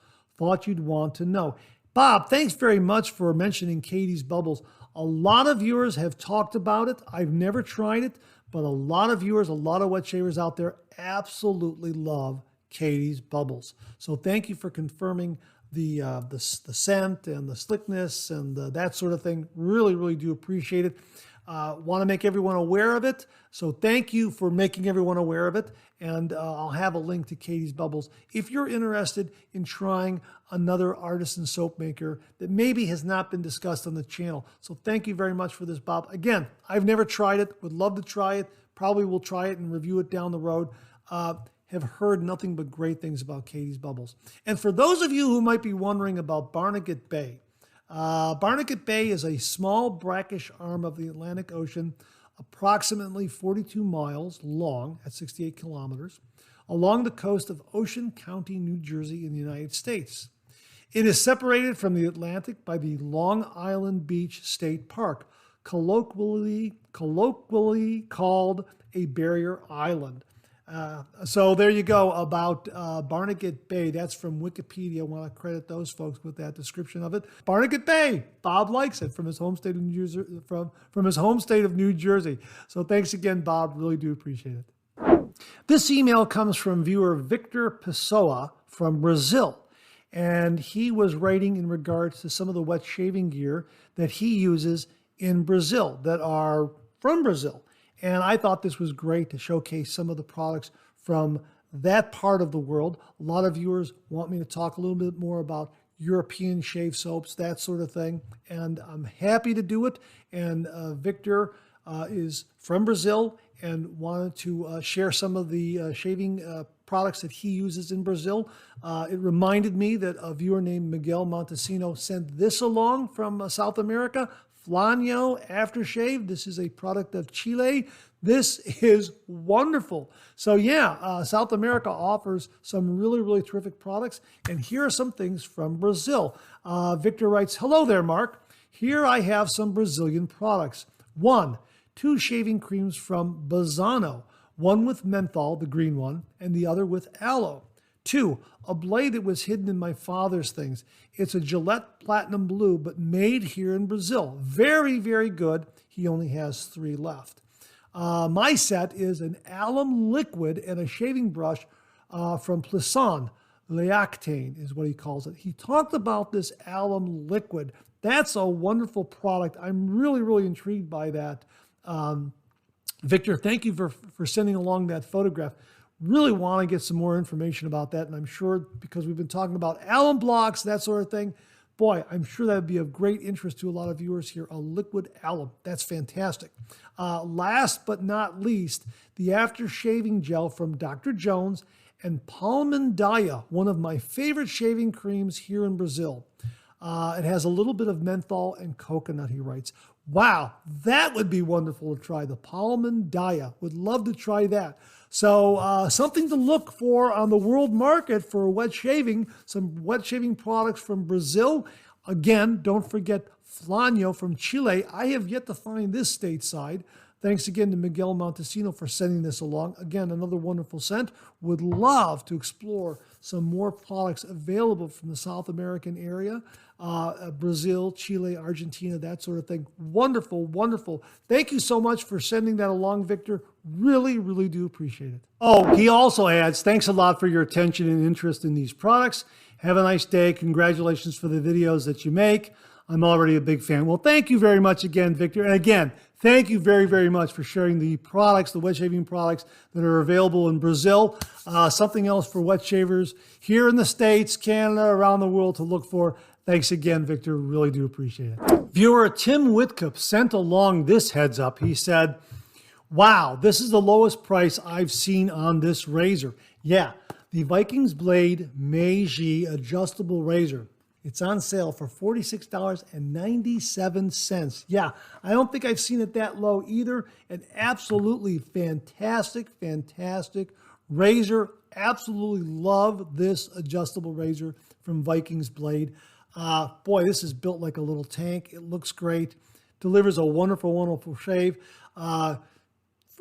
thought you'd want to know. Bob, thanks very much for mentioning Catie's Bubbles. A lot of viewers have talked about it. I've never tried it, but a lot of viewers, a lot of wet shavers out there absolutely love Catie's Bubbles. So thank you for confirming the scent and the slickness and that sort of thing. Really, really do appreciate it. Want to make everyone aware of it. So thank you for making everyone aware of it. And I'll have a link to Catie's Bubbles if you're interested in trying another artisan soap maker that maybe has not been discussed on the channel. So thank you very much for this, Bob. Again, I've never tried it. Would love to try it. Probably will try it and review it down the road. Have heard nothing but great things about Catie's Bubbles. And for those of you who might be wondering about Barnegat Bay, Barnegat Bay is a small brackish arm of the Atlantic Ocean, approximately 42 miles long at 68 kilometers, along the coast of Ocean County, New Jersey in the United States. It is separated from the Atlantic by the Long Island Beach State Park, colloquially called a barrier island. So there you go about Barnegat Bay. That's from Wikipedia. I want to credit those folks with that description of it. Barnegat Bay. Bob likes it from his home state of New Jersey. From his home state of New Jersey. So thanks again, Bob. Really do appreciate it. This email comes from viewer Victor Pessoa from Brazil, and he was writing in regards to some of the wet shaving gear that he uses in Brazil that are from Brazil. And I thought this was great to showcase some of the products from that part of the world. A lot of viewers want me to talk a little bit more about European shave soaps, that sort of thing. And I'm happy to do it. And Victor is from Brazil and wanted to share some of the shaving products that he uses in Brazil. It reminded me that a viewer named Miguel Montesino sent this along from South America. Flano Aftershave. This is a product of Chile. This is wonderful. So yeah, South America offers some really, really terrific products. And here are some things from Brazil. Victor writes, hello there, Mark. Here I have some Brazilian products. 1, 2 shaving creams from Bazzano, one with menthol, the green one, and the other with aloe. 2, a blade that was hidden in my father's things. It's a Gillette Platinum Blue, but made here in Brazil. Very, very good. He only has 3 left. My set is an alum liquid and a shaving brush from Plisson. Leactane is what he calls it. He talked about this alum liquid. That's a wonderful product. I'm really, really intrigued by that. Victor, thank you for sending along that photograph. Really want to get some more information about that. And I'm sure because we've been talking about alum blocks, that sort of thing, boy, I'm sure that would be of great interest to a lot of viewers here. A liquid alum. That's fantastic. Last but not least, the after shaving gel from Dr. Jones and Palmandaya, one of my favorite shaving creams here in Brazil. It has a little bit of menthol and coconut, he writes. Wow, that would be wonderful to try. The Palmandaya. Would love to try that. So something to look for on the world market for wet shaving, some wet shaving products from Brazil. Again, don't forget Flano from Chile. I have yet to find this stateside. Thanks again to Miguel Montesino for sending this along. Again, another wonderful scent. Would love to explore some more products available from the South American area. Brazil, Chile, Argentina, that sort of thing. Wonderful, wonderful. Thank you so much for sending that along, Victor. Really, really do appreciate it. Oh, he also adds, thanks a lot for your attention and interest in these products. Have a nice day. Congratulations for the videos that you make. I'm already a big fan. Well, thank you very much again, Victor. And again, thank you very, very much for sharing the products, the wet shaving products that are available in Brazil. Something else for wet shavers here in the States, Canada, around the world to look for. Thanks again, Victor. Really do appreciate it. Viewer Tim Whitcup sent along this heads up. He said, wow, this is the lowest price I've seen on this razor. Yeah, the Vikings Blade Meiji adjustable razor. It's on sale for $46.97. Yeah, I don't think I've seen it that low either. An absolutely fantastic, fantastic razor. Absolutely love this adjustable razor from Vikings Blade. Boy, this is built like a little tank. It looks great. Delivers a wonderful, wonderful shave.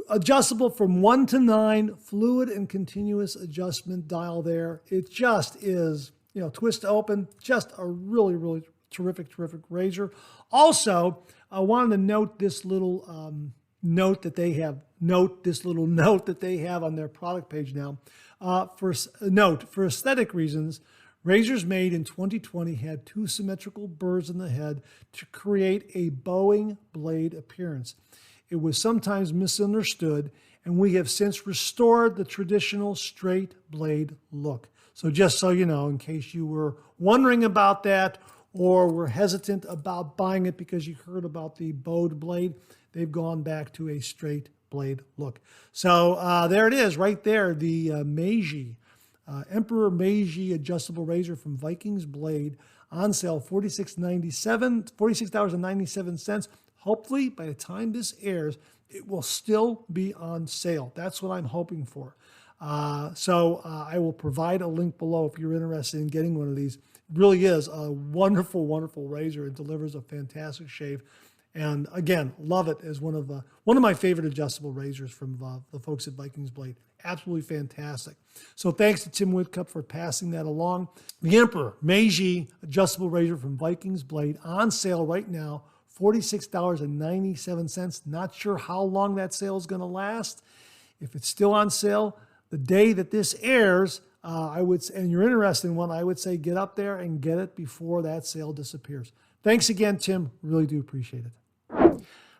Adjustable from 1 to 9, fluid and continuous adjustment dial there. It just is, twist open. Just a really, really terrific razor. Also, I wanted to note this little note that they have. Note this little note that they have on their product page now. For aesthetic reasons, razors made in 2020 had 2 symmetrical burrs in the head to create a bowing blade appearance. It was sometimes misunderstood, and we have since restored the traditional straight blade look. So just so you know, in case you were wondering about that or were hesitant about buying it because you heard about the bowed blade, they've gone back to a straight blade look. So there it is right there, the Meiji, Emperor Meiji adjustable razor from Vikings Blade, on sale, $46.97. Hopefully, by the time this airs, it will still be on sale. That's what I'm hoping for. So I will provide a link below if you're interested in getting one of these. It really is a wonderful, wonderful razor. It delivers a fantastic shave. And again, love it as one of my favorite adjustable razors from the folks at Vikings Blade. Absolutely fantastic. So thanks to Tim Whitcup for passing that along. The Emperor Meiji adjustable razor from Vikings Blade, on sale right now, $46.97. Not sure how long that sale is going to last. If it's still on sale, the day that this airs, and you're interested in one, I would say get up there and get it before that sale disappears. Thanks again, Tim. Really do appreciate it.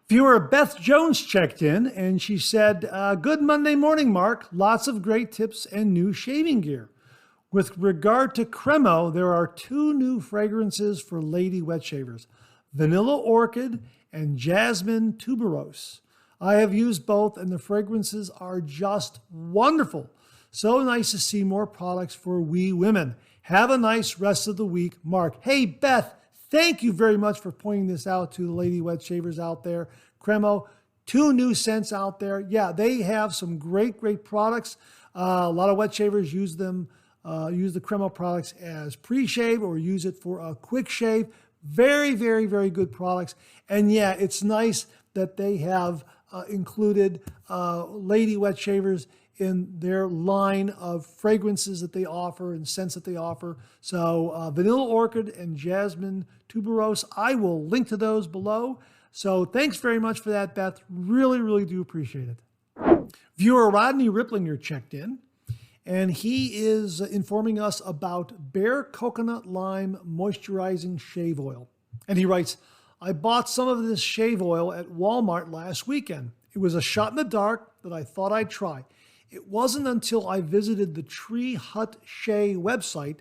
Viewer Beth Jones checked in, and she said, good Monday morning, Mark. Lots of great tips and new shaving gear. With regard to Cremo, there are 2 new fragrances for lady wet shavers, Vanilla Orchid and Jasmine Tuberose. I have used both, and the fragrances are just wonderful. So nice to see more products for we women. Have a nice rest of the week, Mark. Hey, Beth, thank you very much for pointing this out to the lady wet shavers out there. Cremo, 2 new scents out there. Yeah, they have some great products. A lot of wet shavers use the Cremo products as pre-shave or use it for a quick shave. Very good products. And yeah, it's nice that they have included lady wet shavers in their line of fragrances that they offer and scents that they offer. So Vanilla Orchid and Jasmine Tuberose, I will link to those below. So thanks very much for that, Beth. Really do appreciate it. Viewer Rodney Ripplinger checked in, and he is informing us about Bare Coconut Lime Moisturizing Shave Oil. And he writes, I bought some of this shave oil at Walmart last weekend. It was a shot in the dark that I thought I'd try. It wasn't until I visited the Tree Hut Shea website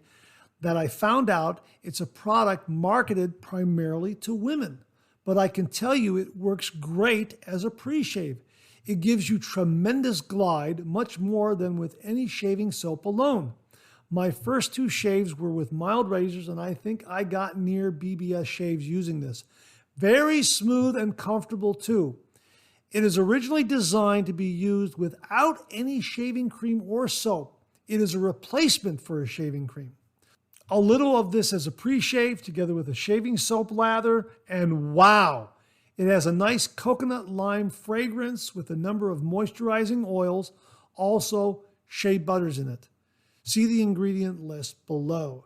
that I found out it's a product marketed primarily to women. But I can tell you it works great as a pre-shave. It gives you tremendous glide, much more than with any shaving soap alone. My first 2 shaves were with mild razors, and I think I got near BBS shaves using this. Very smooth and comfortable too. It is originally designed to be used without any shaving cream or soap. It is a replacement for a shaving cream. A little of this as a pre-shave together with a shaving soap lather, and wow, it has a nice coconut lime fragrance with a number of moisturizing oils, also shea butters in it. See the ingredient list below.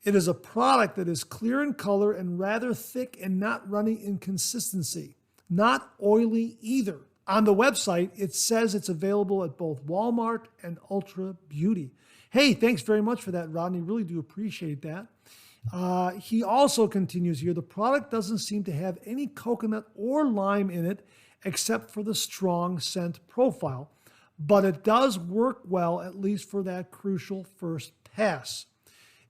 It is a product that is clear in color and rather thick and not runny in consistency. Not oily either. On the website, it says it's available at both Walmart and Ultra Beauty. Hey, thanks very much for that, Rodney. Really do appreciate that. He also continues here, the product doesn't seem to have any coconut or lime in it except for the strong scent profile, but it does work well, at least for that crucial first pass.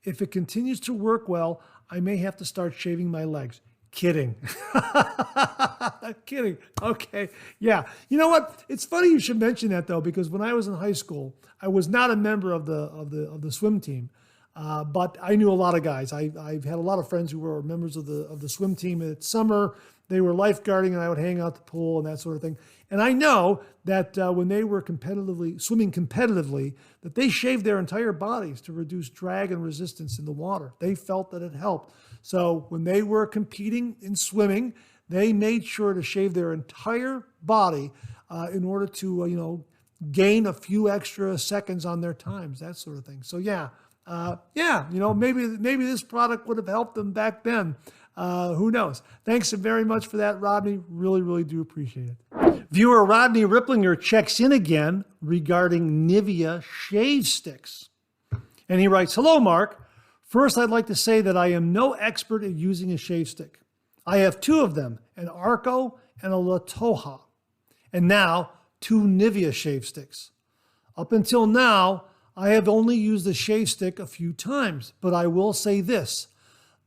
If it continues to work well, I may have to start shaving my legs. Kidding. Kidding. Okay. Yeah. You know what? It's funny you should mention that though, because when I was in high school, I was not a member of the swim team, but I knew a lot of guys. I've had a lot of friends who were members of the swim team. At summer, they were lifeguarding, and I would hang out at the pool and that sort of thing. And I know that when they were swimming competitively, that they shaved their entire bodies to reduce drag and resistance in the water. They felt that it helped. So when they were competing in swimming, they made sure to shave their entire body in order to, gain a few extra seconds on their times, that sort of thing. So yeah, yeah, maybe this product would have helped them back then. Who knows? Thanks very much for that, Rodney. Really, really do appreciate it. Viewer Rodney Ripplinger checks in again regarding Nivea shave sticks. And he writes, "Hello, Mark. First, I'd like to say that I am no expert at using a shave stick. I have two of them, an Arco and a La Toja, and now 2 Nivea shave sticks. Up until now, I have only used the shave stick a few times, but I will say this.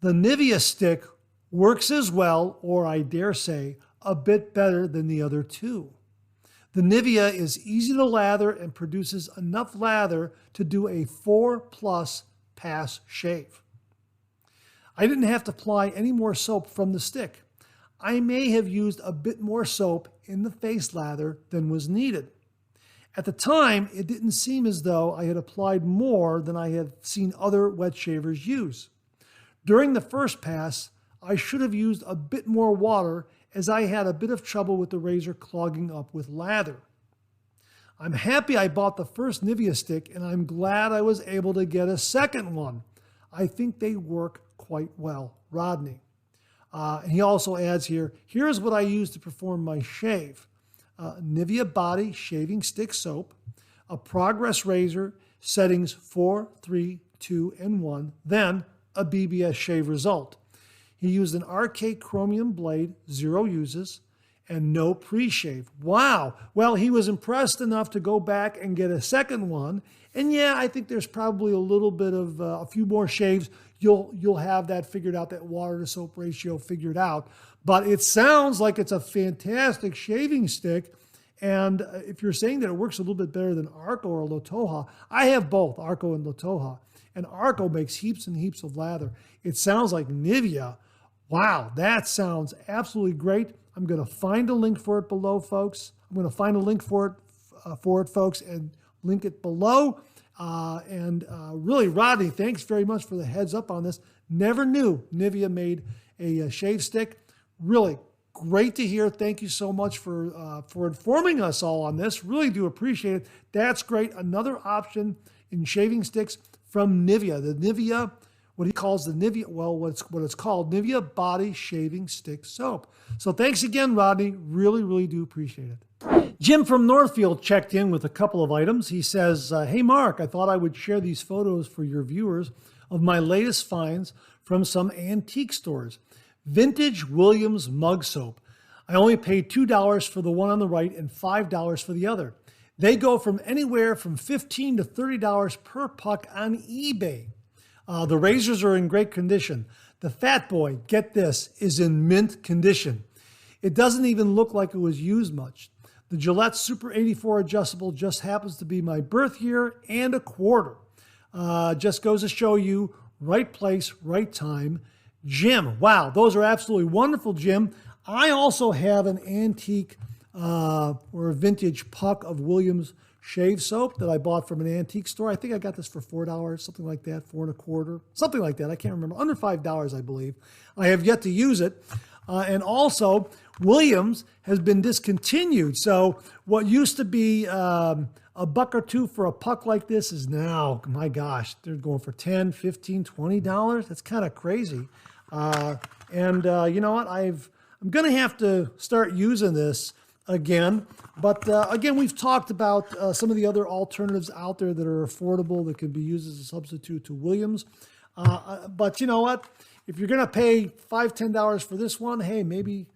The Nivea stick works as well, or I dare say, a bit better than the other two. The Nivea is easy to lather and produces enough lather to do a 4+ pass shave. I didn't have to apply any more soap from the stick. I may have used a bit more soap in the face lather than was needed. At the time, it didn't seem as though I had applied more than I had seen other wet shavers use. During the first pass, I should have used a bit more water as I had a bit of trouble with the razor clogging up with lather. I'm happy I bought the first Nivea stick, and I'm glad I was able to get a second one. I think they work quite well. Rodney." And he also adds here, "Here's what I use to perform my shave. Nivea Body Shaving Stick Soap, a Progress Razor, settings 4, 3, 2, and 1, then a BBS shave result. He used an RK chromium blade, 0 uses, and no pre-shave." Wow. Well, he was impressed enough to go back and get a second one. And yeah, I think there's probably a little bit of a few more shaves. You'll have that figured out, that water to soap ratio figured out. But it sounds like it's a fantastic shaving stick. And if you're saying that it works a little bit better than Arco or La Toja, I have both Arco and La Toja. And Arco makes heaps and heaps of lather. It sounds like Nivea. Wow, that sounds absolutely great. I'm going to find a link for it below, folks. I'm going to find a link for it, folks, and link it below. Really, Rodney, thanks very much for the heads up on this. Never knew Nivea made a shave stick. Really great to hear. Thank you so much for informing us all on this. Really do appreciate it. That's great. Another option in shaving sticks from Nivea. The Nivea, what he calls the Nivea, well, what it's called, Nivea Body Shaving Stick Soap. So thanks again, Rodney. Really, really do appreciate it. Jim from Northfield checked in with a couple of items. He says, "Hey, Mark, I thought I would share these photos for your viewers of my latest finds from some antique stores. Vintage Williams mug soap. I only paid $2 for the one on the right and $5 for the other. They go from anywhere from $15 to $30 per puck on eBay. The razors are in great condition. The Fat Boy, get this, is in mint condition. It doesn't even look like it was used much. The Gillette Super 84 adjustable just happens to be my birth year and a quarter. Just goes to show you, right place, right time. Jim." Wow, those are absolutely wonderful, Jim. I also have an antique or a vintage puck of Williams shave soap that I bought from an antique store. I think I got this for $4, something like that, 4 1/4, something like that. I can't remember. Under $5, I believe. I have yet to use it. And also, Williams has been discontinued. So what used to be a buck or two for a puck like this is now, my gosh, they're going for $10, $15, $20. That's kind of crazy. You know what? I'm going to have to start using this again. But again, we've talked about some of the other alternatives out there that are affordable that can be used as a substitute to Williams. But you know what? If you're going to pay $5, $10 for this one, hey, maybe,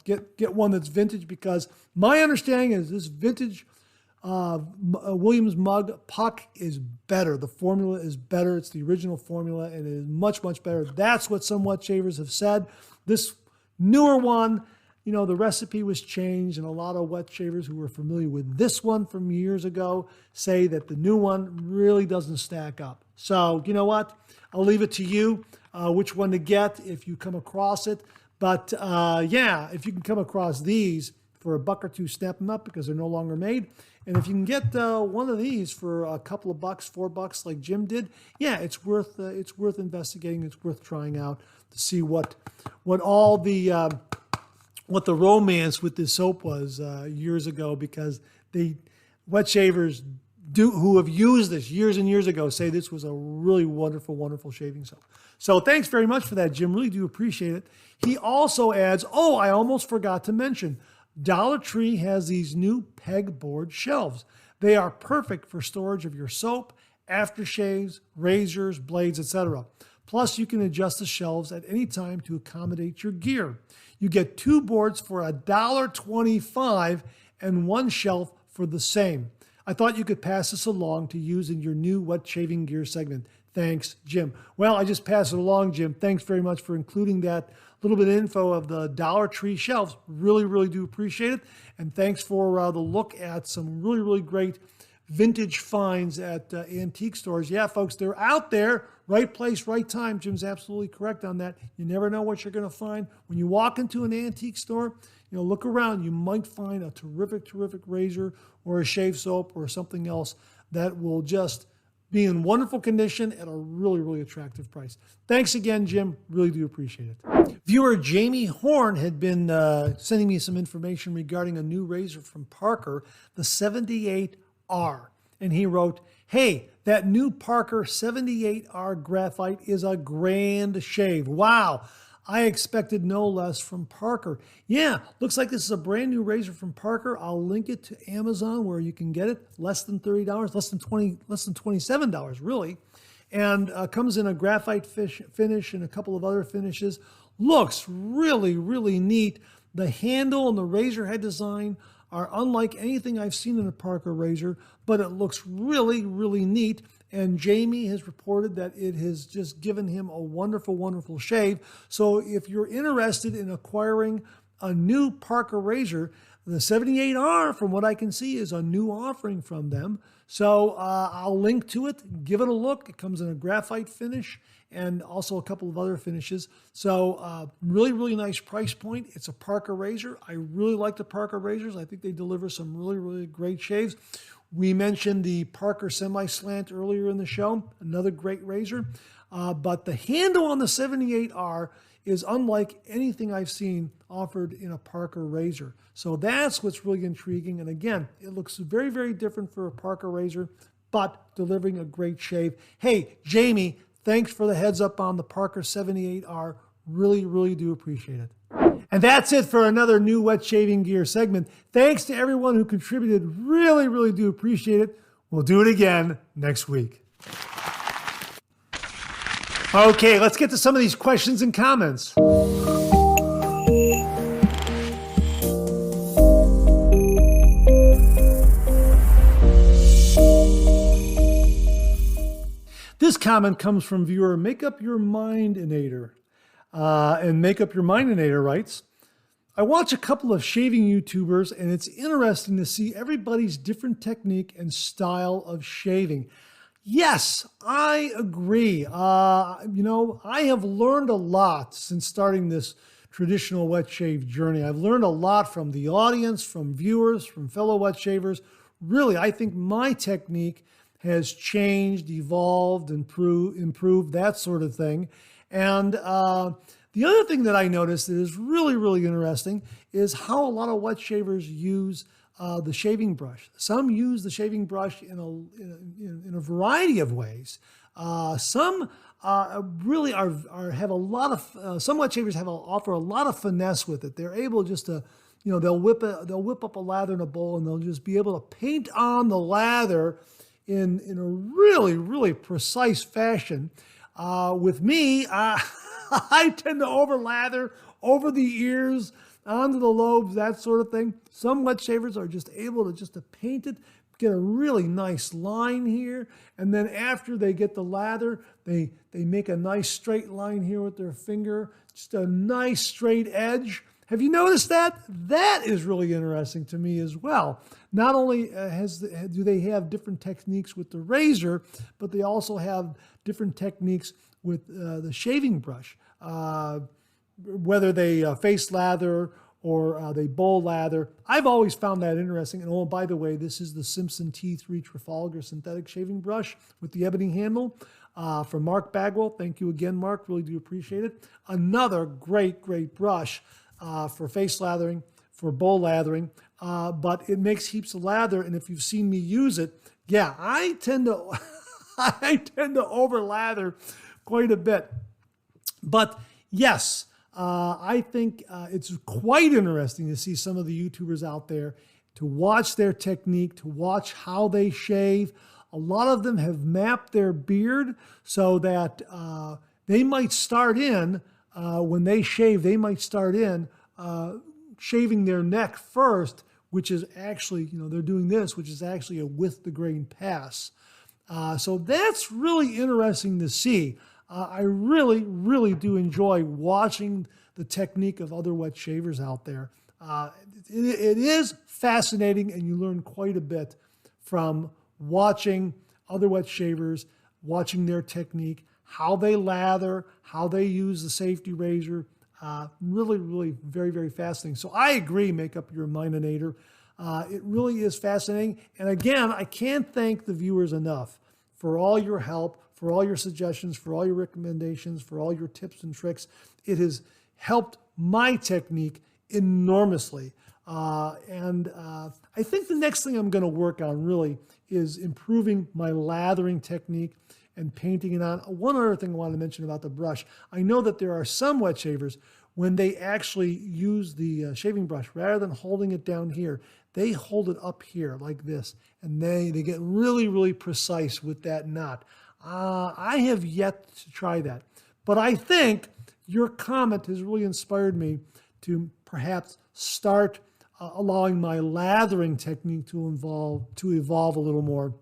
get one that's vintage, because my understanding is this vintage Williams mug puck is better. The formula is better. It's the original formula, and it is much, much better. That's what some wet shavers have said. This newer one, the recipe was changed, and a lot of wet shavers who were familiar with this one from years ago say that the new one really doesn't stack up. So, you know what? I'll leave it to you which one to get if you come across it. But yeah, if you can come across these for a buck or two, snap them up because they're no longer made. And if you can get one of these for a couple of bucks, $4 like Jim did, yeah, it's worth investigating. It's worth trying out to see what all the what the romance with this soap was years ago, because wet shavers who have used this years and years ago say this was a really wonderful, wonderful shaving soap. So thanks very much for that, Jim. Really do appreciate it. He also adds, oh, I almost forgot to mention, Dollar Tree has these new pegboard shelves. They are perfect for storage of your soap, aftershaves, razors, blades, etc. Plus, you can adjust the shelves at any time to accommodate your gear. You get 2 boards for $1.25 and 1 shelf for the same. I thought you could pass this along to use in your new wet shaving gear segment. Thanks, Jim. Well, I just passed it along, Jim. Thanks very much for including that little bit of info of the Dollar Tree shelves. Really, really do appreciate it. And thanks for the look at some really, really great vintage finds at antique stores. Yeah, folks, they're out there. Right place, right time. Jim's absolutely correct on that. You never know what you're going to find. When you walk into an antique store, look around. You might find a terrific, terrific razor or a shave soap or something else that will just be in wonderful condition at a really, really attractive price. Thanks again, Jim. Really do appreciate it. Viewer Jamie Horn had been sending me some information regarding a new razor from Parker, the 78R. And he wrote, hey, that new Parker 78R graphite is a grand shave. Wow. I expected no less from Parker. Yeah, looks like this is a brand new razor from Parker. I'll link it to Amazon where you can get it. Less than $30, less than $27, really. And comes in a graphite finish and a couple of other finishes. Looks really, really neat. The handle and the razor head design are unlike anything I've seen in a Parker razor, but it looks really, really neat. And Jamie has reported that it has just given him a wonderful, wonderful shave. So if you're interested in acquiring a new Parker razor, the 78R, from what I can see, is a new offering from them. So I'll link to it. Give it a look. It comes in a graphite finish and also a couple of other finishes. So really, really nice price point. It's a Parker razor. I really like the Parker razors. I think they deliver some really, really great shaves. We mentioned the Parker Semi-Slant earlier in the show, another great razor. But the handle on the 78R is unlike anything I've seen offered in a Parker razor. So that's what's really intriguing. And again, it looks very, very different for a Parker razor, but delivering a great shave. Hey, Jamie, thanks for the heads up on the Parker 78R. Really, really do appreciate it. And that's it for another new wet shaving gear segment. Thanks to everyone who contributed. Really, really do appreciate it. We'll do it again next week. Okay, let's get to some of these questions and comments. This comment comes from viewer Make Up Your Mindinator. And Make Up Your Mindinator writes, I watch a couple of shaving YouTubers and it's interesting to see everybody's different technique and style of shaving. Yes, I agree. I have learned a lot since starting this traditional wet shave journey. I've learned a lot from the audience, from viewers, from fellow wet shavers. Really, I think my technique has changed, evolved, improved, that sort of thing. And the other thing that I noticed that is really, really interesting is how a lot of wet shavers use the shaving brush. Some use the shaving brush in a variety of ways. Some really have a lot of. Some wet shavers offer a lot of finesse with it. They're able just to, they'll whip up a lather in a bowl and they'll just be able to paint on the lather in a really, really precise fashion. With me, I tend to over-lather over the ears, onto the lobes, that sort of thing. Some wet shavers are just able to paint it, get a really nice line here, and then after they get the lather, they make a nice straight line here with their finger, just a nice straight edge. Have you noticed that? That is really interesting to me as well. Not only do they have different techniques with the razor, but they also have different techniques with the shaving brush. Whether they face lather or they bowl lather. I've always found that interesting. And oh, by the way, this is the Simpson T3 Trafalgar synthetic shaving brush with the ebony handle from Mark Bagwell. Thank you again, Mark. Really do appreciate it. Another great, great brush for face lathering for bowl lathering, but it makes heaps of lather. And if you've seen me use it, yeah, I tend to I tend to over lather quite a bit. But yes, I think it's quite interesting to see some of the YouTubers out there, to watch their technique, to watch how they shave. A lot of them have mapped their beard so that they might start in, when they shave, they might start in shaving their neck first, which is actually, they're doing this, which is actually a with the grain pass. So that's really interesting to see. I really, really do enjoy watching the technique of other wet shavers out there. It is fascinating, and you learn quite a bit from watching other wet shavers, watching their technique, how they lather, how they use the safety razor. Really, really very, very fascinating. So I agree, make up your mindinator. It really is fascinating. And again, I can't thank the viewers enough for all your help, for all your suggestions, for all your recommendations, for all your tips and tricks. It has helped my technique enormously. And I think the next thing I'm going to work on really is improving my lathering technique and painting it on. One other thing I want to mention about the brush. I know that there are some wet shavers, when they actually use the shaving brush, rather than holding it down here, they hold it up here like this, and they get really, really precise with that knot. I have yet to try that, but I think your comment has really inspired me to perhaps start allowing my lathering technique to evolve a little more.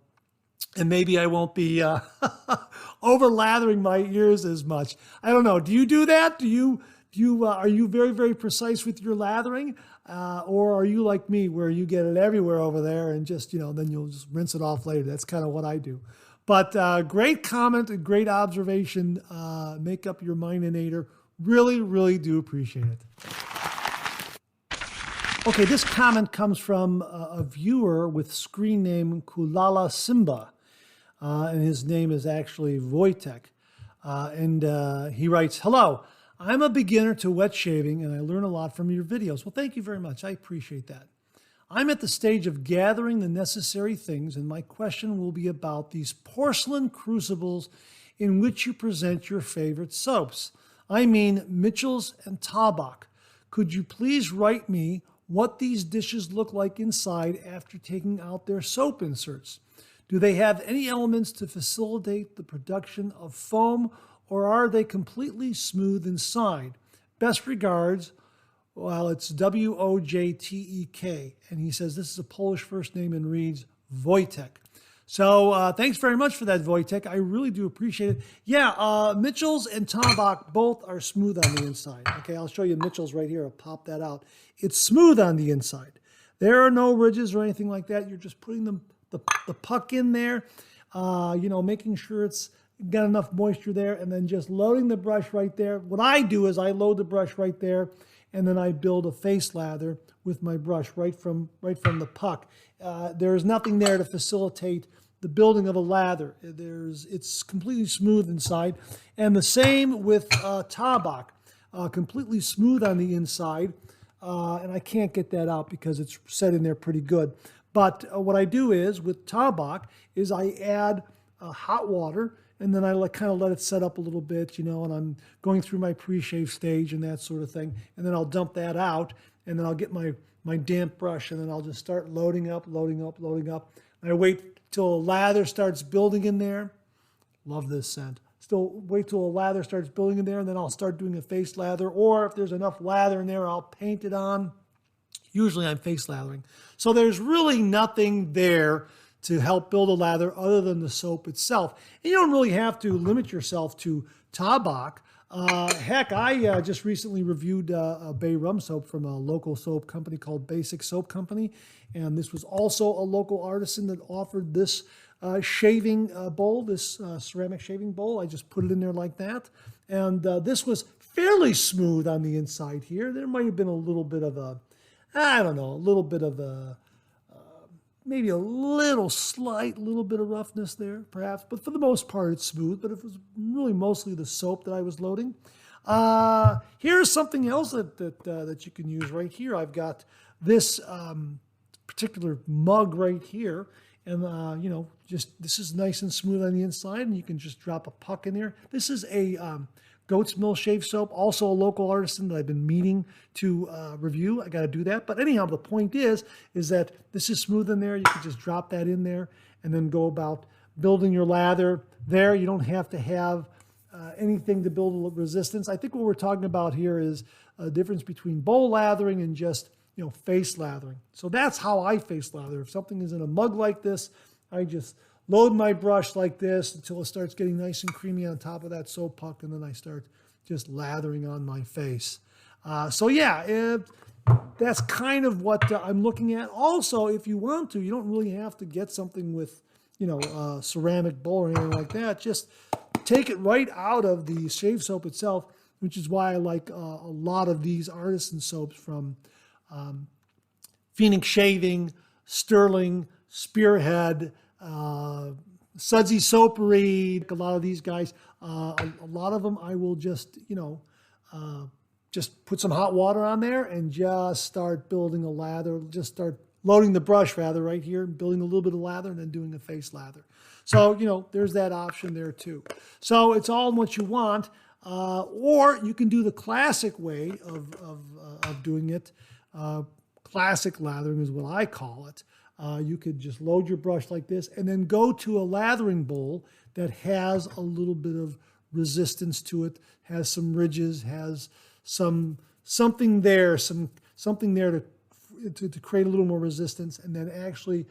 And maybe I won't be over lathering my ears as much. I don't know. Do you do that? Are you very, very precise with your lathering? Or are you like me, where you get it everywhere over there and just, then you'll just rinse it off later? That's kind of what I do. But great comment and great observation. Make up your mindinator. Really, really do appreciate it. Okay, this comment comes from a viewer with screen name Kulala Simba. And his name is actually Wojtek. And he writes, "Hello, I'm a beginner to wet shaving and I learn a lot from your videos." Well, thank you very much. I appreciate that. I'm at the stage of gathering the necessary things, and my question will be about these porcelain crucibles in which you present your favorite soaps. I mean Mitchell's and Tabac. Could you please write me what these dishes look like inside after taking out their soap inserts? Do they have any elements to facilitate the production of foam, or are they completely smooth inside? Best regards. Well, it's Wojtek, and he says this is a Polish first name and reads Wojtek. So thanks very much for that, Wojtek. I really do appreciate it. Yeah, Mitchell's and Tabac both are smooth on the inside. Okay, I'll show you Mitchell's right here. I'll pop that out. It's smooth on the inside. There are no ridges or anything like that. You're just putting the puck in there, making sure it's got enough moisture there, and then just loading the brush right there. What I do is I load the brush right there, and then I build a face lather with my brush right from the puck. There's nothing there to facilitate the building of a lather. It's completely smooth inside, and the same with Tabac, completely smooth on the inside, and I can't get that out because it's set in there pretty good. But what I do is with Tabac is I add hot water, and then I kind of let it set up a little bit, and I'm going through my pre-shave stage and that sort of thing. And then I'll dump that out, and then I'll get my damp brush, and then I'll just start loading up. And I wait till a lather starts building in there. Love this scent. Still wait till a lather starts building in there, and then I'll start doing a face lather. Or if there's enough lather in there, I'll paint it on. Usually I'm face lathering. So there's really nothing there to help build a lather other than the soap itself. And you don't really have to limit yourself to Tabac. Heck, I just recently reviewed a bay rum soap from a local soap company called Basic Soap Company. And this was also a local artisan that offered this shaving bowl, this ceramic shaving bowl. I just put it in there like that. And this was fairly smooth on the inside here. There might have been a little bit of maybe a little bit of roughness there, perhaps. But for the most part, it's smooth. But it was really mostly the soap that I was loading. Here's something else that you can use right here. I've got this particular mug right here. And, just this is nice and smooth on the inside, and you can just drop a puck in there. This is a Goat's Mill Shave Soap, also a local artisan that I've been meaning to review. I got to do that. But anyhow, the point is that this is smooth in there. You can just drop that in there and then go about building your lather there. You don't have to have anything to build resistance. I think what we're talking about here is a difference between bowl lathering and just face lathering. So that's how I face lather. If something is in a mug like this, I just load my brush like this until it starts getting nice and creamy on top of that soap puck, and then I start just lathering on my face. That's kind of what I'm looking at. Also, if you want to, you don't really have to get something with, a ceramic bowl or anything like that. Just take it right out of the shave soap itself, which is why I like a lot of these artisan soaps from Phoenix Shaving, Sterling, Spearhead, Sudsy Soapery, a lot of these guys. A lot of them I will just, just put some hot water on there and just start building a lather, just start loading the brush rather right here, building a little bit of lather and then doing a face lather. So, there's that option there too. So it's all in what you want. Or you can do the classic way of doing it. Classic lathering is what I call it. You could just load your brush like this and then go to a lathering bowl that has a little bit of resistance to it, has some ridges, has something there to create a little more resistance, and then actually,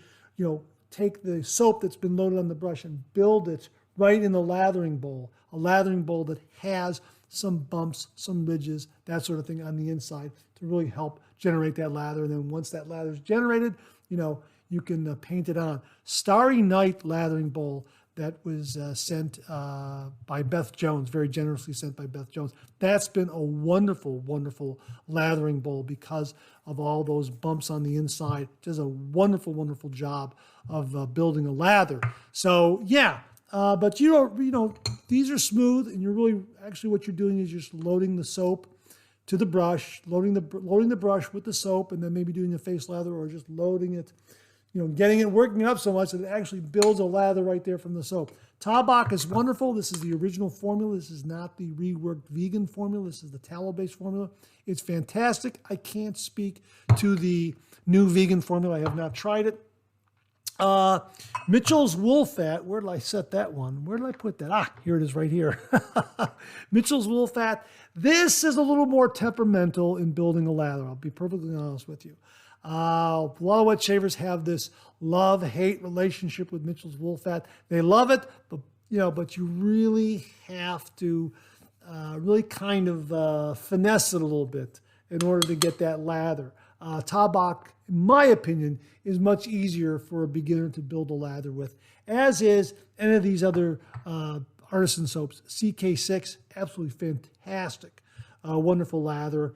take the soap that's been loaded on the brush and build it right in the lathering bowl, a lathering bowl that has some bumps, some ridges, that sort of thing on the inside to really help generate that lather. And then once that lather is generated, you can paint it on. Starry Night lathering bowl that was sent by Beth Jones, very generously sent by Beth Jones. That's been a wonderful, wonderful lathering bowl because of all those bumps on the inside. Does a wonderful, wonderful job of building a lather. So yeah, but these are smooth, and you're really, actually what you're doing is just loading the soap to the brush, loading the brush with the soap, and then maybe doing a face lather or just loading it, getting it, working it up so much that it actually builds a lather right there from the soap. Tabac is wonderful. This is the original formula. This is not the reworked vegan formula. This is the tallow-based formula. It's fantastic. I can't speak to the new vegan formula. I have not tried it. Mitchell's Wool Fat. Where did I set that one? Where did I put that? Here it is right here. Mitchell's Wool Fat. This is a little more temperamental in building a lather. I'll be perfectly honest with you. A lot of wet shavers have this love-hate relationship with Mitchell's Wool Fat. They love it, but you really have to really kind of finesse it a little bit in order to get that lather. Tabac, in my opinion, is much easier for a beginner to build a lather with, as is any of these other artisan soaps. CK6, absolutely fantastic, wonderful lather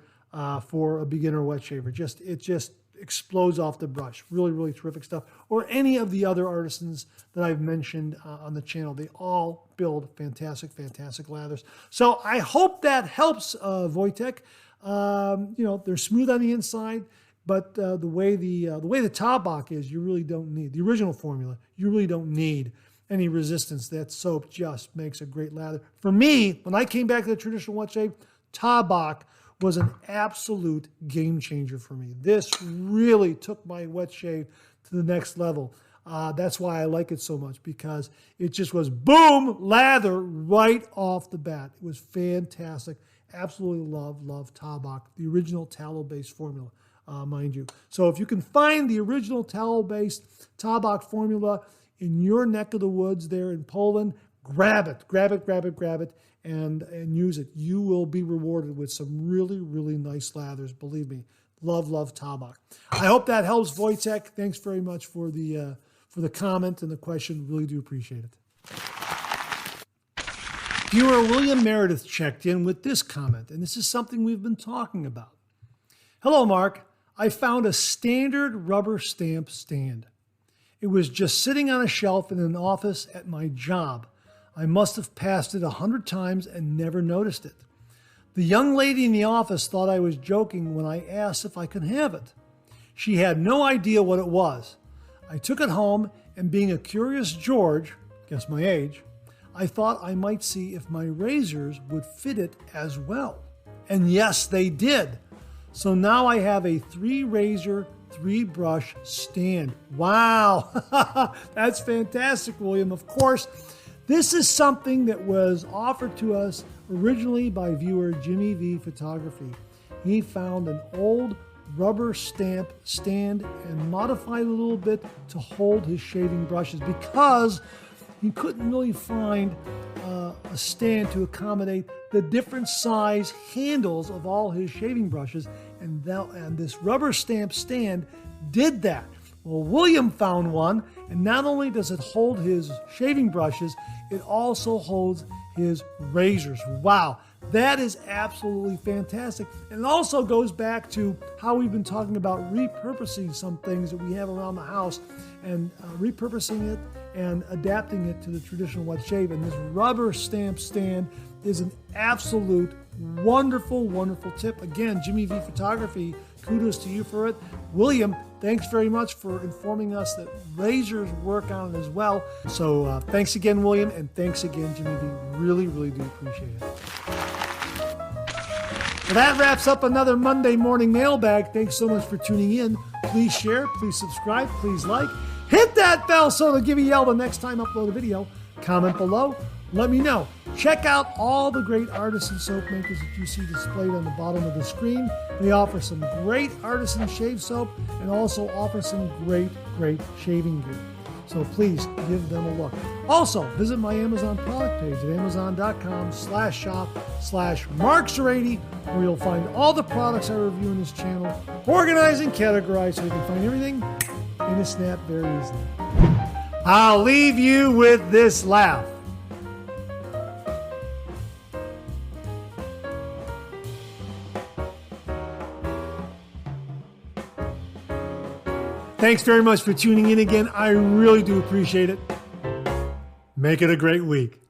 for a beginner wet shaver. It just explodes off the brush. Really, really terrific stuff. Or any of the other artisans that I've mentioned on the channel. They all build fantastic, fantastic lathers. So I hope that helps, Wojtek. They're smooth on the inside, but the way the Tabac is, you really don't need the original formula. You really don't need any resistance. That soap just makes a great lather. For me, when I came back to the traditional wet shave, Tabac was an absolute game changer for me. This really took my wet shave to the next level. That's why I like it so much, because it just was boom, lather right off the bat. It was fantastic. Absolutely love Tabac, the original tallow-based formula, mind you. So if you can find the original tallow-based Tabac formula in your neck of the woods there in Poland, grab it, and use it. You will be rewarded with some really, really nice lathers. Believe me, love Tabac. I hope that helps, Wojtek. Thanks very much for the comment and the question. Really do appreciate it. Viewer William Meredith checked in with this comment, and this is something we've been talking about. Hello, Mark. I found a standard rubber stamp stand. It was just sitting on a shelf in an office at my job. I must have passed it 100 times and never noticed it. The young lady in the office thought I was joking when I asked if I could have it. She had no idea what it was. I took it home, and being a curious George, guess my age, I thought I might see if my razors would fit it as well. And yes, they did. So now I have a 3-razor, 3-brush stand. Wow, that's fantastic, William. Of course, this is something that was offered to us originally by viewer Jimmy V Photography. He found an old rubber stamp stand and modified it a little bit to hold his shaving brushes because he couldn't really find a stand to accommodate the different size handles of all his shaving brushes, and this rubber stamp stand did that. Well, William found one, and not only does it hold his shaving brushes, it also holds his razors. Wow, that is absolutely fantastic. And it also goes back to how we've been talking about repurposing some things that we have around the house and repurposing it and adapting it to the traditional wet shave. And this rubber stamp stand is an absolute wonderful, wonderful tip. Again, Jimmy V Photography, kudos to you for it. William, thanks very much for informing us that razors work on it as well. So thanks again, William, and thanks again, Jimmy V. Really, really do appreciate it. Well, that wraps up another Monday morning mailbag. Thanks so much for tuning in. Please share, please subscribe, please like. Hit that bell so it'll give you a yell the next time I upload a video. Comment below. Let me know. Check out all the great artisan soap makers that you see displayed on the bottom of the screen. They offer some great artisan shave soap and also offer some great shaving gear. So please give them a look. Also, visit my Amazon product page at amazon.com/shop/Mark80, where you'll find all the products I review in this channel, organized and categorized so you can find everything in a snap very easily. I'll leave you with this laugh. Thanks very much for tuning in again. I really do appreciate it. Make it a great week.